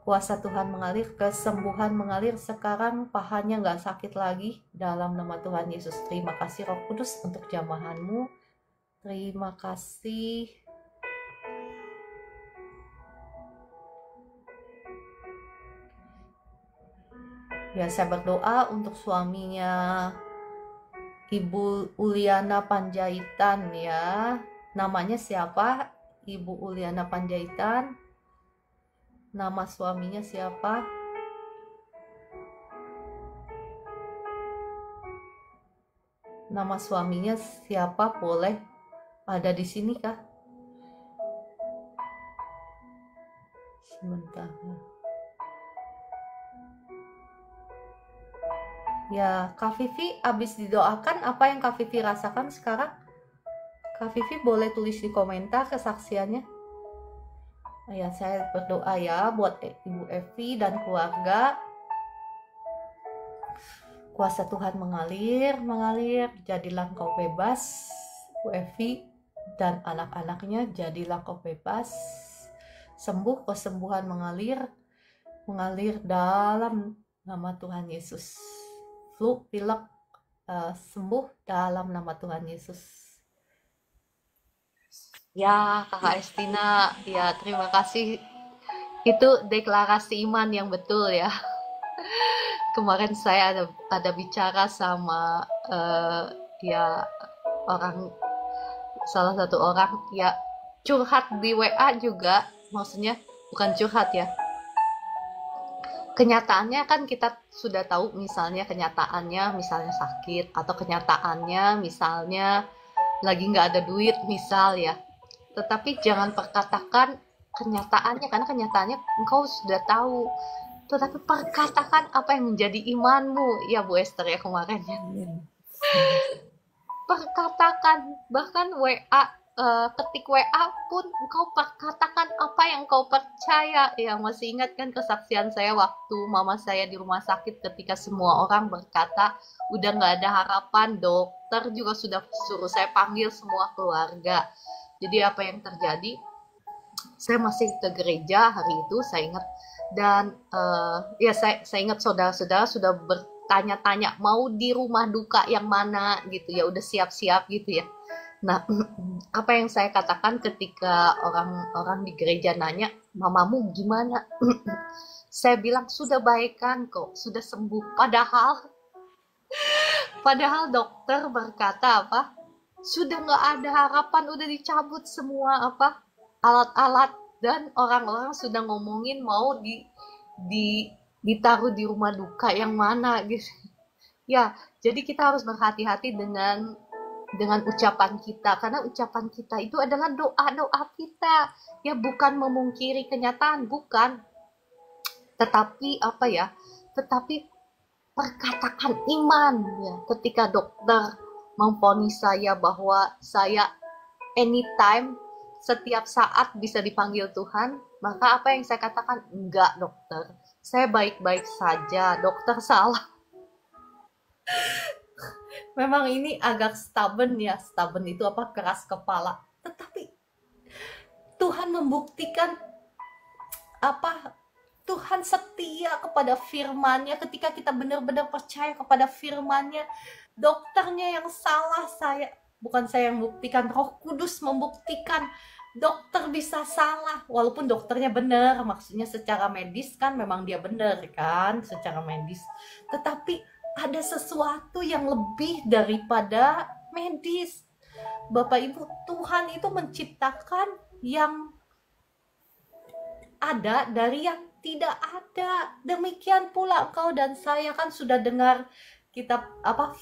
Kuasa Tuhan mengalir, kesembuhan mengalir sekarang, pahanya nggak sakit lagi dalam nama Tuhan Yesus. Terima kasih Roh Kudus untuk jamahanmu. Terima kasih. Ya, saya berdoa untuk suaminya Ibu Uliana Panjaitan ya. Namanya siapa? Ibu Uliana Panjaitan. Nama suaminya siapa? Nama suaminya siapa? Boleh ada di sini kah? Sebentar. Ya, Kak Vivi abis didoakan, apa yang Kak Vivi rasakan sekarang? Kak Vivi boleh tulis di komentar kesaksiannya. Ya, saya berdoa ya buat Ibu Evi dan keluarga. Kuasa Tuhan mengalir, jadilah engkau bebas, Bu Evi dan anak-anaknya, jadilah engkau bebas, sembuh, kesembuhan mengalir dalam nama Tuhan Yesus. Flu, pilek, sembuh dalam nama Tuhan Yesus. Ya, Kakak Estina, ya terima kasih. Itu deklarasi iman yang betul ya. Kemarin saya ada bicara sama ya salah satu orang ya, curhat di WA juga, maksudnya bukan curhat ya. Kenyataannya kan kita sudah tahu, misalnya kenyataannya misalnya sakit, atau kenyataannya misalnya lagi nggak ada duit misal ya. Tetapi jangan perkatakan kenyataannya, karena kenyataannya engkau sudah tahu. Tetapi perkatakan apa yang menjadi imanmu, ya Bu Esther ya kemarin ya. Perkatakan, bahkan WA, ketik WA pun engkau perkatakan apa yang engkau percaya. Ya, masih ingat kan kesaksian saya waktu mama saya di rumah sakit, ketika semua orang berkata udah nggak ada harapan, dokter juga sudah suruh saya panggil semua keluarga. Jadi apa yang terjadi, saya masih ke gereja hari itu, saya ingat. Dan ya saya ingat saudara-saudara sudah bertanya-tanya mau di rumah duka yang mana gitu ya, udah siap-siap gitu ya. Nah, apa yang saya katakan ketika orang-orang di gereja nanya, mamamu gimana? Saya bilang sudah baik kan kok, sudah sembuh. Padahal dokter berkata apa? Sudah nggak ada harapan, udah dicabut semua apa alat-alat, dan orang-orang sudah ngomongin mau ditaruh di rumah duka yang mana gitu. Ya, jadi kita harus berhati-hati dengan ucapan kita, karena ucapan kita itu adalah doa-doa kita. Ya, bukan memungkiri kenyataan, bukan. Tetapi apa ya? Tetapi perkataan iman ya. Ketika dokter memvonis saya bahwa saya anytime setiap saat bisa dipanggil Tuhan, maka apa yang saya katakan, enggak dokter, saya baik-baik saja, dokter salah. Memang ini agak stubborn ya, stubborn itu apa, keras kepala. Tetapi Tuhan membuktikan apa, Tuhan setia kepada firman-Nya ketika kita benar-benar percaya kepada firman-Nya. Dokternya yang salah, bukan saya yang buktikan, Roh Kudus membuktikan. Dokter bisa salah walaupun dokternya benar, maksudnya secara medis kan memang dia benar kan secara medis, tetapi ada sesuatu yang lebih daripada medis. Bapak Ibu, Tuhan itu menciptakan yang ada dari yang tidak ada. Demikian pula engkau dan saya kan sudah dengar kitab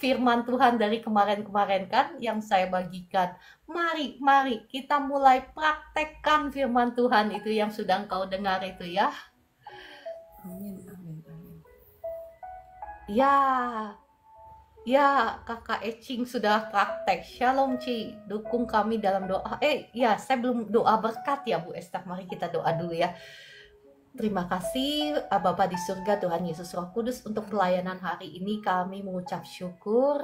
firman Tuhan dari kemarin-kemarin kan yang saya bagikan. Mari kita mulai praktekkan firman Tuhan itu yang sudah engkau dengar itu ya. Amin, amin, amin. Ya, Kakak Ecing sudah praktek. Shalom Ci, dukung kami dalam doa. Ya, saya belum doa berkat ya Bu Esther. Mari kita doa dulu ya. Terima kasih Bapa di surga, Tuhan Yesus Roh Kudus, untuk pelayanan hari ini. Kami mengucap syukur.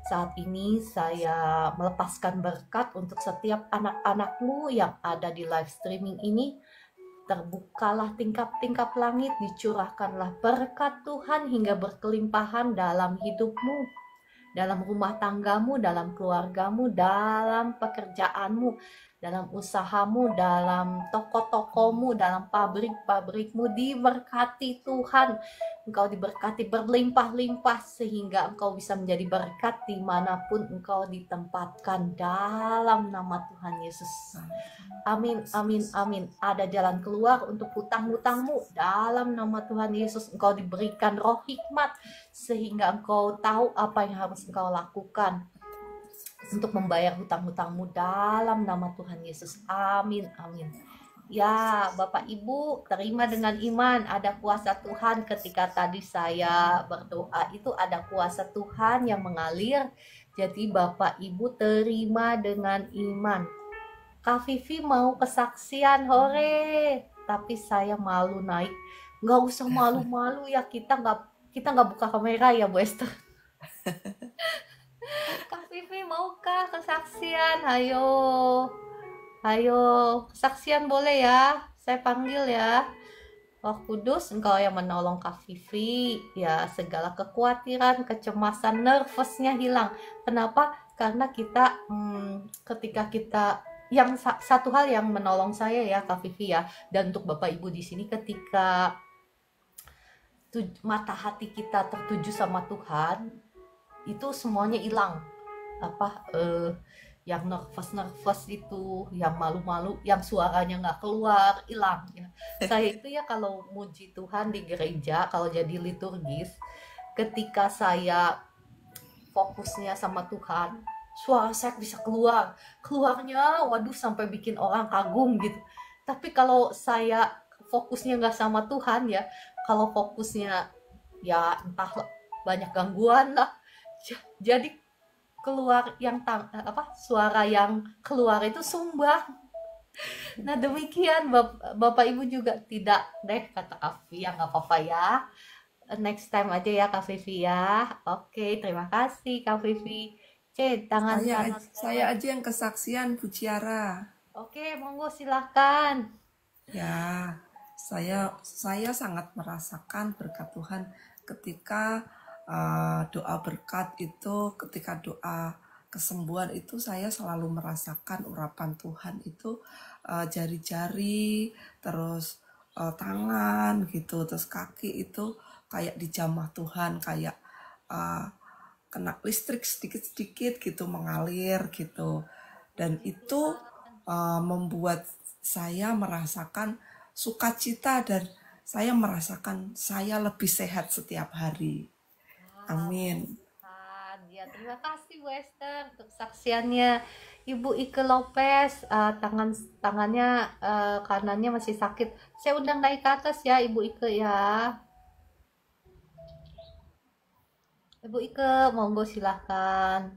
Saat ini saya melepaskan berkat untuk setiap anak-anak-Mu yang ada di live streaming ini. Terbukalah tingkap-tingkap langit, dicurahkanlah berkat Tuhan hingga berkelimpahan dalam hidupmu, dalam rumah tanggamu, dalam keluargamu, dalam pekerjaanmu, dalam usahamu, dalam toko-tokomu, dalam pabrik-pabrikmu. Diberkati Tuhan, engkau diberkati berlimpah-limpah sehingga engkau bisa menjadi berkat dimanapun engkau ditempatkan dalam nama Tuhan Yesus. Amin, amin, amin. Ada jalan keluar untuk hutang-hutangmu dalam nama Tuhan Yesus. Engkau diberikan roh hikmat sehingga engkau tahu apa yang harus engkau lakukan untuk membayar hutang-hutangmu dalam nama Tuhan Yesus. Amin, amin. Ya, Bapak Ibu, terima dengan iman. Ada kuasa Tuhan. Ketika tadi saya berdoa itu ada kuasa Tuhan yang mengalir. Jadi Bapak Ibu terima dengan iman. Kak Vivi mau kesaksian, hore. Tapi saya malu naik. Nggak usah malu-malu ya, kita nggak buka kamera ya Bu Esther. Kak Vivi maukah kesaksian? Ayo, kesaksian boleh ya. Saya panggil ya. Roh Kudus, engkau yang menolong Kak Vivi. Ya, segala kekhawatiran, kecemasan, nervousnya hilang. Kenapa? Karena kita ketika kita satu hal yang menolong saya ya Kak Vivi ya, dan untuk Bapak Ibu di sini, ketika mata hati kita tertuju sama Tuhan, itu semuanya hilang. Yang nervous itu, yang malu-malu, yang suaranya nggak keluar, hilang ya. Saya itu ya kalau muji Tuhan di gereja, kalau jadi liturgis, ketika saya fokusnya sama Tuhan, suara saya bisa keluarnya waduh sampai bikin orang kagum gitu. Tapi kalau saya fokusnya nggak sama Tuhan ya, kalau fokusnya ya entah banyak gangguan lah, jadi keluar suara yang keluar itu sumbang. Nah demikian Bapak Ibu juga tidak deh, kata Afi, ya nggak apa-apa ya, next time aja ya Kak Vivi ya. Oke, terima kasih Kak Vivi. Tangan kanan Saya aja yang kesaksian, Bu Ciara. Oke, monggo silahkan. Ya, saya sangat merasakan berkat Tuhan ketika doa berkat itu, ketika doa kesembuhan itu saya selalu merasakan urapan Tuhan itu, jari-jari, terus tangan gitu, terus kaki itu kayak dijamah Tuhan, kayak kena listrik sedikit-sedikit gitu, mengalir gitu. Dan itu membuat saya merasakan sukacita dan saya merasakan saya lebih sehat setiap hari. Amin. Ya, terima kasih Bu Esther untuk saksiannya. Ibu Ike Lopez, tangannya kanannya masih sakit. Saya undang naik ke atas ya Ibu Ike ya. Ibu Ike, monggo silahkan.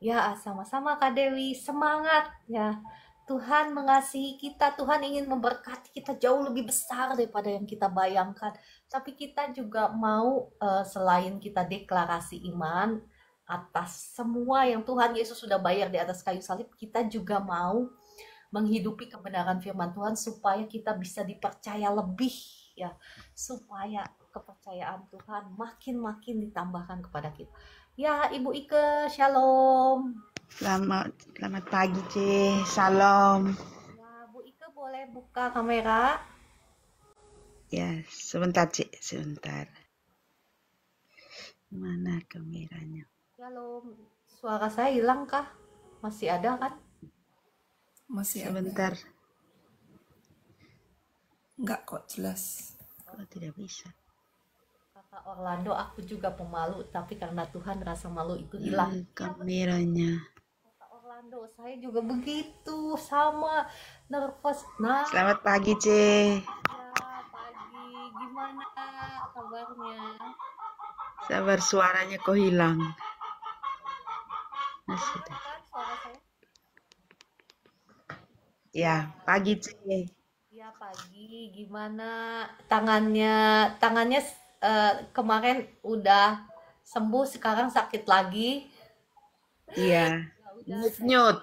Ya, sama-sama Kak Dewi. Semangat ya. Tuhan mengasihi kita, Tuhan ingin memberkati kita jauh lebih besar daripada yang kita bayangkan. Tapi kita juga mau selain kita deklarasi iman atas semua yang Tuhan Yesus sudah bayar di atas kayu salib, kita juga mau menghidupi kebenaran firman Tuhan supaya kita bisa dipercaya lebih ya, supaya kepercayaan Tuhan makin-makin ditambahkan kepada kita. Ya, Ibu Ike, shalom. Selamat pagi, C. Salam. Ya, Bu Ike boleh buka kamera? Ya, sebentar, C. Sebentar. Mana kameranya? Shalom. Suara saya hilang kah? Masih ada kan? Masih ada. Sebentar. Enggak kok, jelas. Oh, tidak bisa. Kakak Orlando, aku juga pemalu, tapi karena Tuhan rasa malu itu hilang. Kameranya. Kakak Orlando, saya juga begitu, sama nervous. Nah, Selamat pagi, C. ya pagi, gimana kabarnya? Sabar, suaranya kok hilang. Masih Kedengaran ada. kan suara saya? Ya, pagi, C. Ya pagi, gimana tangannya kemarin udah sembuh, sekarang sakit lagi. Iya. Ya udah. Nyut-nyut.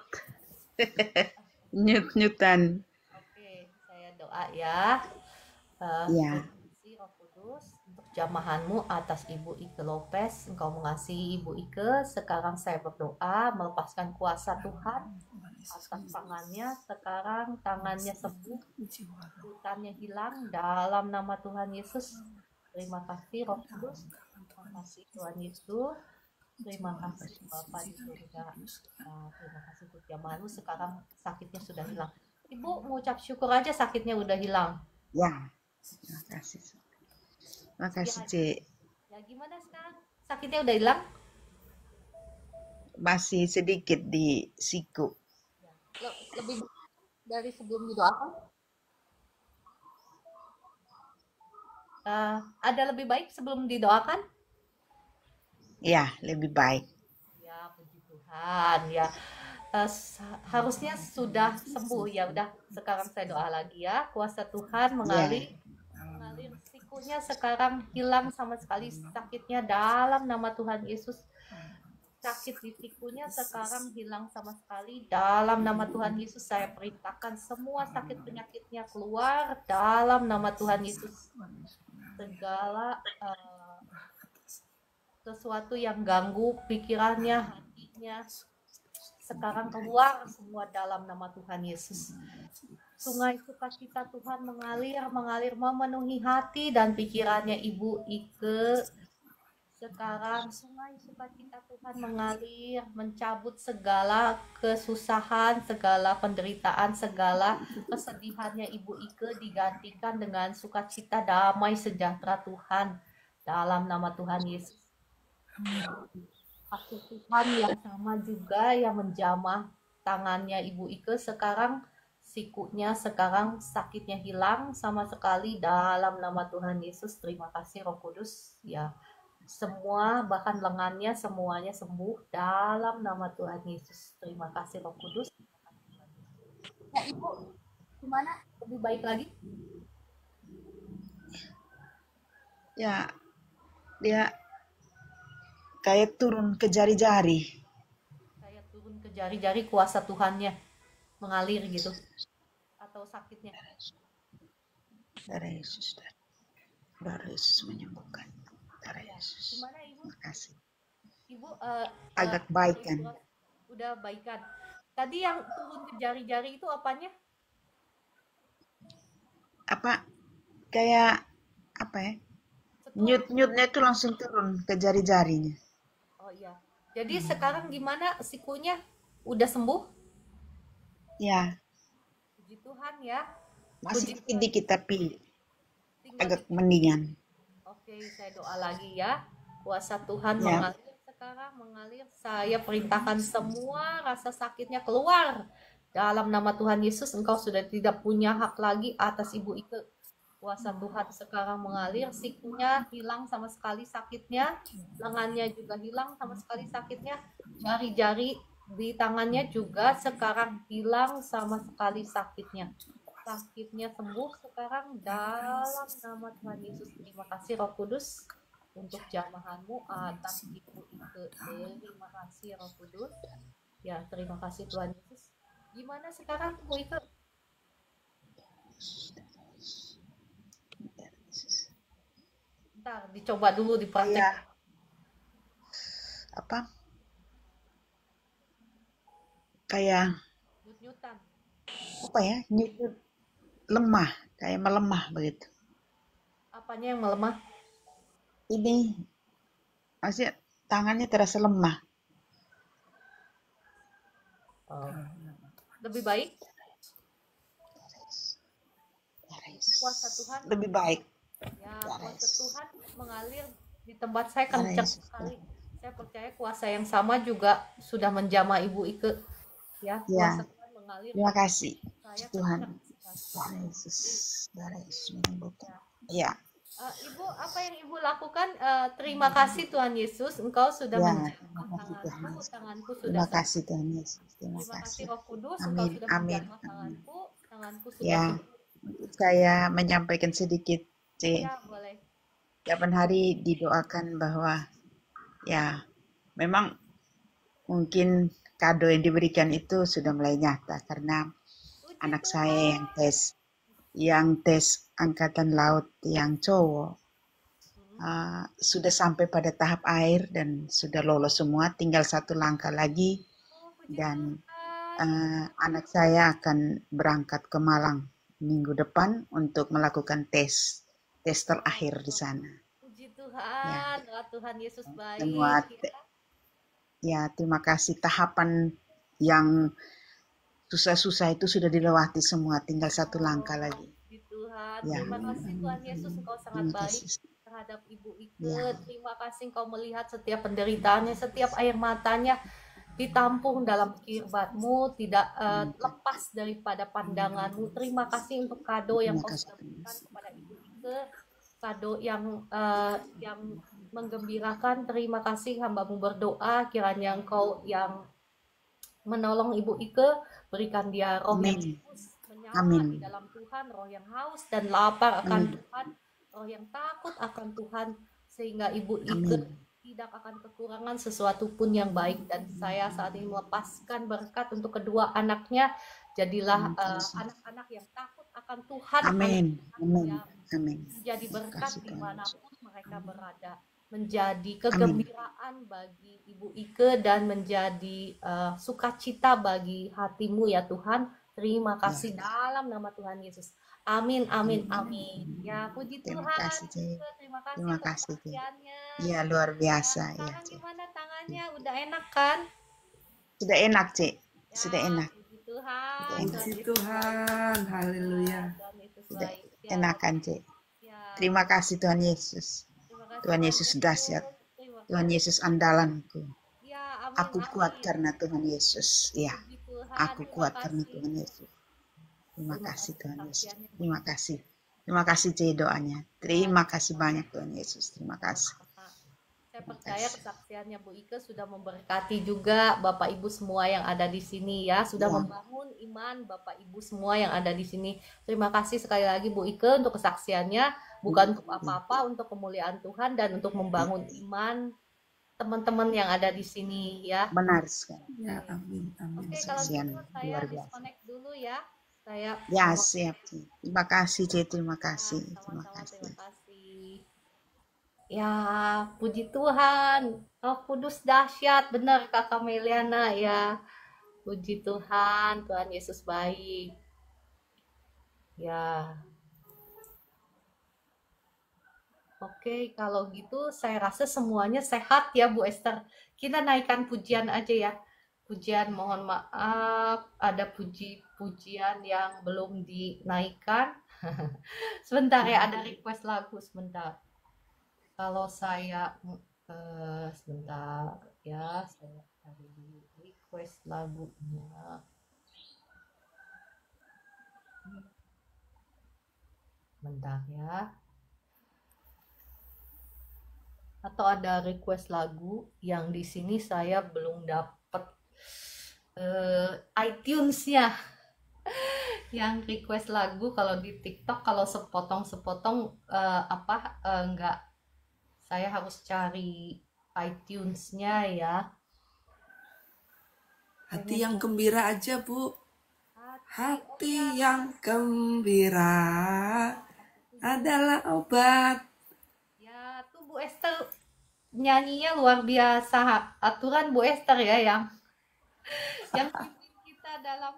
Nyut-nyutan. Oke, saya doa ya. Ya. Kasih Roh Kudus untuk jamahanmu atas Ibu Ike Lopez. Engkau mengasihi Ibu Ike. Sekarang saya berdoa melepaskan kuasa Tuhan atas tangannya. Sekarang tangannya sembuh, hutannya hilang dalam nama Tuhan Yesus. Terima kasih Roh Kudus. Terima kasih Tuhan Yesus. Terima kasih Bapak di surga. Terima kasih untuk jamahanmu. Sekarang sakitnya sudah hilang. Ibu mengucap syukur aja sakitnya udah hilang. Ya. Terima kasih. Terima kasih, C. Ya gimana sekarang? Sakitnya udah hilang? Masih sedikit di siku. Lebih dari sebelum didoakan? Ada lebih baik sebelum didoakan? Ya, lebih baik. Ya, puji Tuhan ya. Harusnya sudah sembuh ya. Udah, sekarang saya doa lagi ya. Kuasa Tuhan mengalir sikunya sekarang hilang sama sekali sakitnya dalam nama Tuhan Yesus. Sakit di sikunya sekarang hilang sama sekali dalam nama Tuhan Yesus. Saya perintahkan semua sakit penyakitnya keluar dalam nama Tuhan Yesus. Segala sesuatu yang ganggu pikirannya, hatinya, sekarang keluar semua dalam nama Tuhan Yesus. Sungai sukacita Tuhan mengalir memenuhi hati dan pikirannya Ibu Ike. Sekarang sungai sukacita Tuhan mengalir, mencabut segala kesusahan, segala penderitaan, segala kesedihannya Ibu Ike digantikan dengan sukacita, damai, sejahtera Tuhan dalam nama Tuhan Yesus. Kasih Tuhan yang sama juga yang menjamah tangannya Ibu Ike sekarang, sikunya sekarang sakitnya hilang sama sekali dalam nama Tuhan Yesus. Terima kasih Roh Kudus ya. Semua bahkan lengannya semuanya sembuh dalam nama Tuhan Yesus. Terima kasih Roh Kudus. Ya Ibu, gimana? Lebih baik lagi? Ya, dia kayak turun ke jari-jari. Kayak turun ke jari-jari kuasa Tuhannya mengalir gitu. Atau sakitnya? Darah Yesus, darah Yesus menyembuhkan. Darah Yesus. Gimana Ibu? Terima kasih. Ibu agak baik kan? Udah baikan. Tadi yang turun ke jari-jari itu apanya? Apa? Kayak apa ya? Nyut-nyutnya itu langsung turun ke jari-jarinya. Oh iya. Jadi sekarang gimana sikunya? Udah sembuh? Ya. Puji Tuhan ya. Masih dikit-dikit tapi agak mendingan. Oke, saya doa lagi ya. Kuasa Tuhan mengalir sekarang, mengalir. Saya perintahkan semua rasa sakitnya keluar. Dalam nama Tuhan Yesus, engkau sudah tidak punya hak lagi atas Ibu Ike. Kuasa Tuhan sekarang mengalir, sikunya hilang sama sekali sakitnya, lengannya juga hilang sama sekali sakitnya, jari-jari di tangannya juga sekarang hilang sama sekali sakitnya. Sakitnya sembuh sekarang dalam nama Tuhan Yesus. Terima kasih Roh Kudus untuk jamahanmu atas Ibu Ike. Terima kasih Roh Kudus. Ya, terima kasih Tuhan Yesus. Gimana sekarang Bu Ike? Bentar, dicoba dulu dipraktek. Kayak apa? Kayak Nyut-nyutan. apa ya? Nyut lemah, kayak melemah begitu. Apanya yang melemah? Ini maksudnya tangannya terasa lemah. Oh. Lebih baik? Kuasa Tuhan Lebih baik. ya, kuasa Tuhan mengalir di tempat saya kencang sekali. Saya percaya kuasa yang sama juga sudah menjamah Ibu Ike. Ya, kuasa Tuhan mengalir. Terima kasih Saya Tuhan. kencang Yesus, darah Yesus menyembuhkan. Ya. Ibu, apa yang Ibu lakukan? Terima kasih Tuhan Yesus, Engkau sudah menjamah tanganku, tanganku sudah. Terima kasih Tuhan Yesus. Terima kasih Roh Kudus, Amin. Engkau sudah Amin. menjamah tanganku sudah. Ya, saya menyampaikan sedikit, C. Ya, boleh. Tiap hari didoakan bahwa ya memang mungkin kado yang diberikan itu sudah mulai nyata karena anak saya yang tes angkatan laut yang cowok sudah sampai pada tahap akhir dan sudah lolos semua, tinggal satu langkah lagi dan anak saya akan berangkat ke Malang minggu depan untuk melakukan tes terakhir di sana. Puji Tuhan, ya. Tuhan Yesus baik. Semua ya, terima kasih, tahapan yang susah-susah itu sudah dilewati semua, tinggal satu langkah lagi. Puji Tuhan, ya. Terima kasih Tuhan Yesus, Engkau sangat baik terhadap Ibu Ike. Ya. Terima kasih Engkau melihat setiap penderitaannya, setiap air matanya ditampung dalam kirbat-Mu, tidak lepas daripada pandangan-Mu. Terima kasih untuk kado yang Kau sudah berikan kepada Ibu Ike, kado yang menggembirakan. Terima kasih, hamba-Mu berdoa kiranya Engkau yang menolong Ibu Ike, berikan dia roh yang kudus, menyala di dalam Tuhan, roh yang haus dan lapar akan Tuhan, roh yang takut akan Tuhan, sehingga Ibu Ike tidak akan kekurangan sesuatu pun yang baik. Dan saya saat ini melepaskan berkat untuk kedua anaknya, jadilah anak-anak yang takut akan Tuhan, anak-anak yang menjadi berkat dimanapun mereka berada, menjadi kegembiraan bagi Ibu Ike dan menjadi sukacita bagi hatimu ya Tuhan. Terima kasih dalam nama Tuhan Yesus. Amin, amin, amin. Ya, puji Tuhan. Terima kasih perhatiannya. Ya, luar biasa. Sekarang gimana tangannya? Udah enak kan? Sudah enak, Cik. Sudah enak. Puji Tuhan. Puji Tuhan. Haleluya. Sudah enakan, Cik. Terima kasih Tuhan Yesus. Tuhan Yesus dahsyat. Tuhan Yesus andalanku. Aku kuat karena Tuhan Yesus. Ya, aku kuat karena Tuhan Yesus. Terima kasih Tuhan Yesus. Terima kasih. Terima kasih C doanya. Terima kasih banyak Tuhan Yesus. Terima kasih. Saya percaya kesaksiannya Bu Ike sudah memberkati juga Bapak Ibu semua yang ada di sini ya. Sudah membangun iman Bapak Ibu semua yang ada di sini. Terima kasih sekali lagi Bu Ike untuk kesaksiannya. Bukan untuk apa-apa, untuk kemuliaan Tuhan dan untuk membangun iman teman-teman yang ada di sini ya. Benar sekali. Ya, amin, amin. Oke, kalau gitu saya disconnect dulu ya. Ya, siap. Terima kasih, C. Terima kasih. Terima kasih. Ya, puji Tuhan. Roh Kudus dahsyat, benar Kakak Meliana ya. Puji Tuhan, Tuhan Yesus baik. Ya. Oke, kalau gitu saya rasa semuanya sehat ya Bu Esther. Kita naikkan pujian aja ya. Pujian, mohon maaf, ada pujian yang belum dinaikkan. Sebentar ya, ada request lagu sebentar. Kalau saya sebentar ya, saya cari dulu request lagunya. Bentar ya. Atau ada request lagu yang di sini saya belum dapat. iTunes-nya yang request lagu. Kalau di TikTok kalau sepotong-sepotong enggak, saya harus cari iTunes-nya ya. Hati yang gembira aja, Bu. Hati yang gembira adalah obat. Ya, tuh Bu Esther nyanyinya luar biasa. Aturan Bu Esther ya yang pimpin kita dalam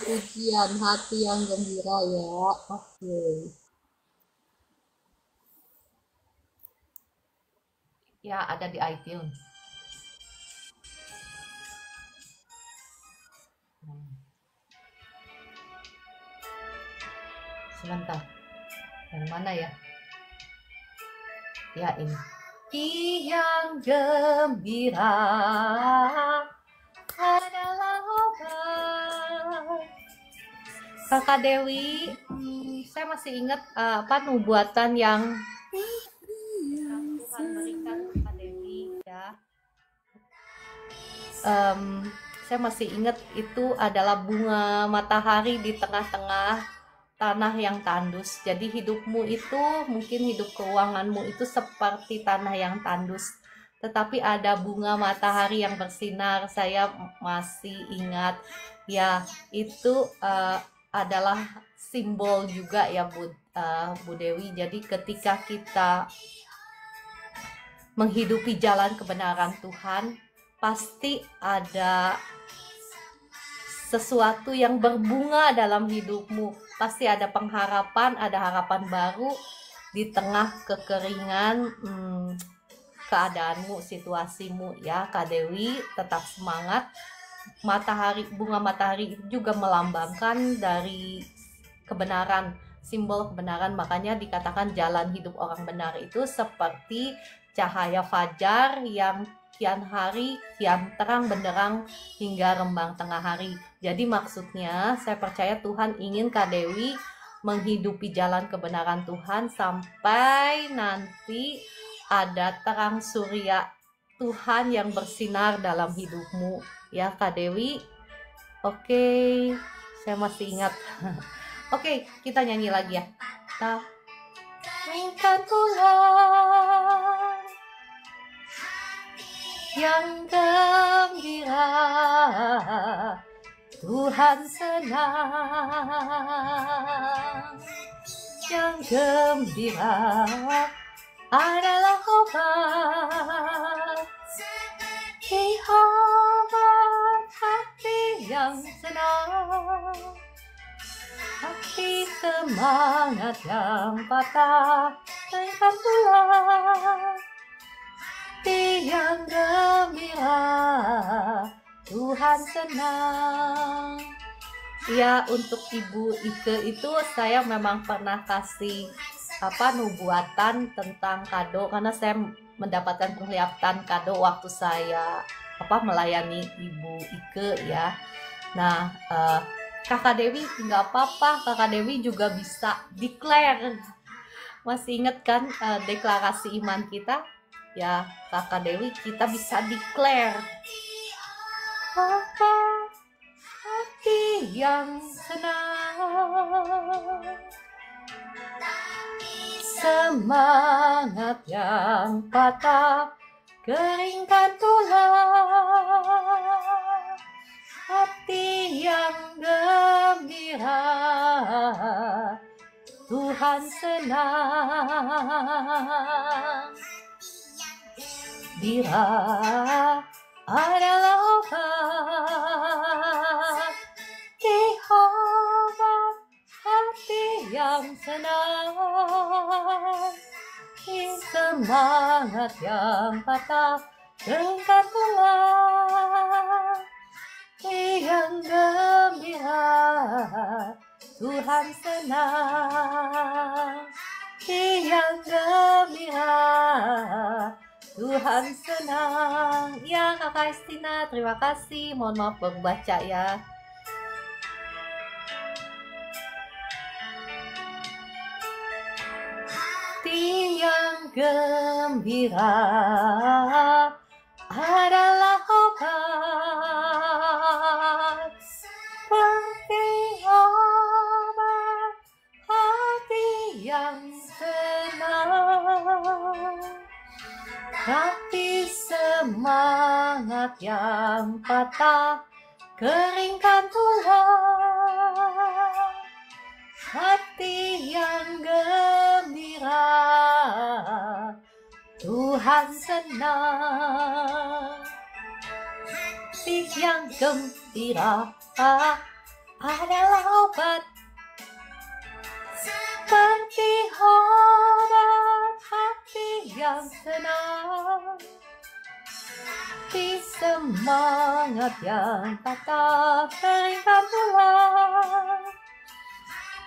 pujian hati yang gembira ya. Oke. Ya, ada di iTunes. Sebentar. Yang mana ya? Ya, ini. Hati yang gembira adalah obat. Kakak Dewi, saya masih ingat nubuatan yang Tuhan berikan Kakak Dewi ya. Saya masih ingat itu adalah bunga matahari di tengah-tengah tanah yang tandus. Jadi hidupmu itu, mungkin hidup keuanganmu itu seperti tanah yang tandus. Tetapi ada bunga matahari yang bersinar. Saya masih ingat ya, itu adalah simbol juga ya Bu Dewi. Jadi ketika kita menghidupi jalan kebenaran Tuhan, pasti ada sesuatu yang berbunga dalam hidupmu. Pasti ada pengharapan, ada harapan baru di tengah kekeringan keadaanmu, situasimu ya Kak Dewi. Tetap semangat. Bunga matahari juga melambangkan dari kebenaran, simbol kebenaran. Makanya dikatakan jalan hidup orang benar itu seperti cahaya fajar yang kian hari kian terang benderang hingga rembang tengah hari. Jadi maksudnya saya percaya Tuhan ingin Kak Dewi menghidupi jalan kebenaran Tuhan sampai nanti ada terang surya Tuhan yang bersinar dalam hidupmu ya Kak Dewi. Oke, saya masih ingat. Oke, kita nyanyi lagi ya. Mainkan pulang yang gembira, Tuhan senang. Yang gembira adalah obat, obat hati yang senang. Hati semangat yang patah, mainkan pulang yang gembira, Tuhan senang. Ya, untuk Ibu Ike itu saya memang pernah kasih nubuatan tentang kado, karena saya mendapatkan penglihatan kado waktu saya melayani Ibu Ike ya. Nah, Kakak Dewi nggak apa-apa, Kakak Dewi juga bisa declare. Masih ingat kan deklarasi iman kita? Ya, Kakak Dewi, kita bisa declare hati yang senang, semangat yang patah, keringkan tulang, hati yang gembira, Tuhan senang. Bila adalah obat, obat hati yang senang, semangat yang patah, keringkan tulang, yang gembira, Tuhan senang, yang gembira, Tuhan senang. Ya Kakak Estina, terima kasih. Mohon maaf baru baca ya. Hati yang gembira adalah obat, tapi semangat yang patah keringkan tulang. Hati yang gembira, Tuhan senang. Hati yang gembira adalah obat, seperti obat hati yang tenang. Di semangat yang patah keringkan tulang.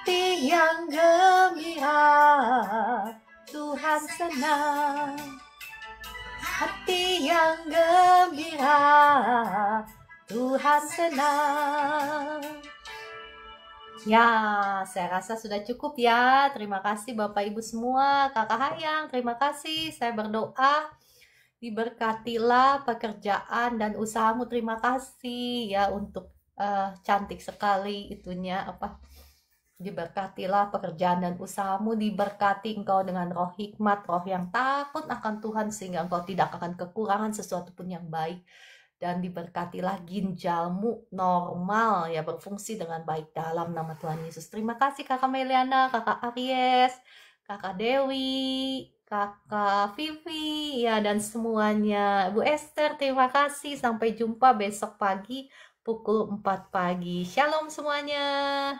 Hati yang gembira, Tuhan senang. Hati yang gembira, Tuhan senang. Ya, saya rasa sudah cukup ya. Terima kasih Bapak Ibu semua, Kakak Hayang, terima kasih. Saya berdoa diberkatilah pekerjaan dan usahamu. Terima kasih ya untuk cantik sekali itunya apa. Diberkatilah pekerjaan dan usahamu, diberkati engkau dengan roh hikmat, roh yang takut akan Tuhan, sehingga engkau tidak akan kekurangan sesuatu pun yang baik. Dan diberkatilah ginjalmu normal ya, berfungsi dengan baik dalam nama Tuhan Yesus. Terima kasih Kakak Meliana, Kakak Aries, Kakak Dewi, Kakak Vivi ya, dan semuanya. Bu Esther, terima kasih. Sampai jumpa besok pagi pukul 4 pagi. Shalom semuanya.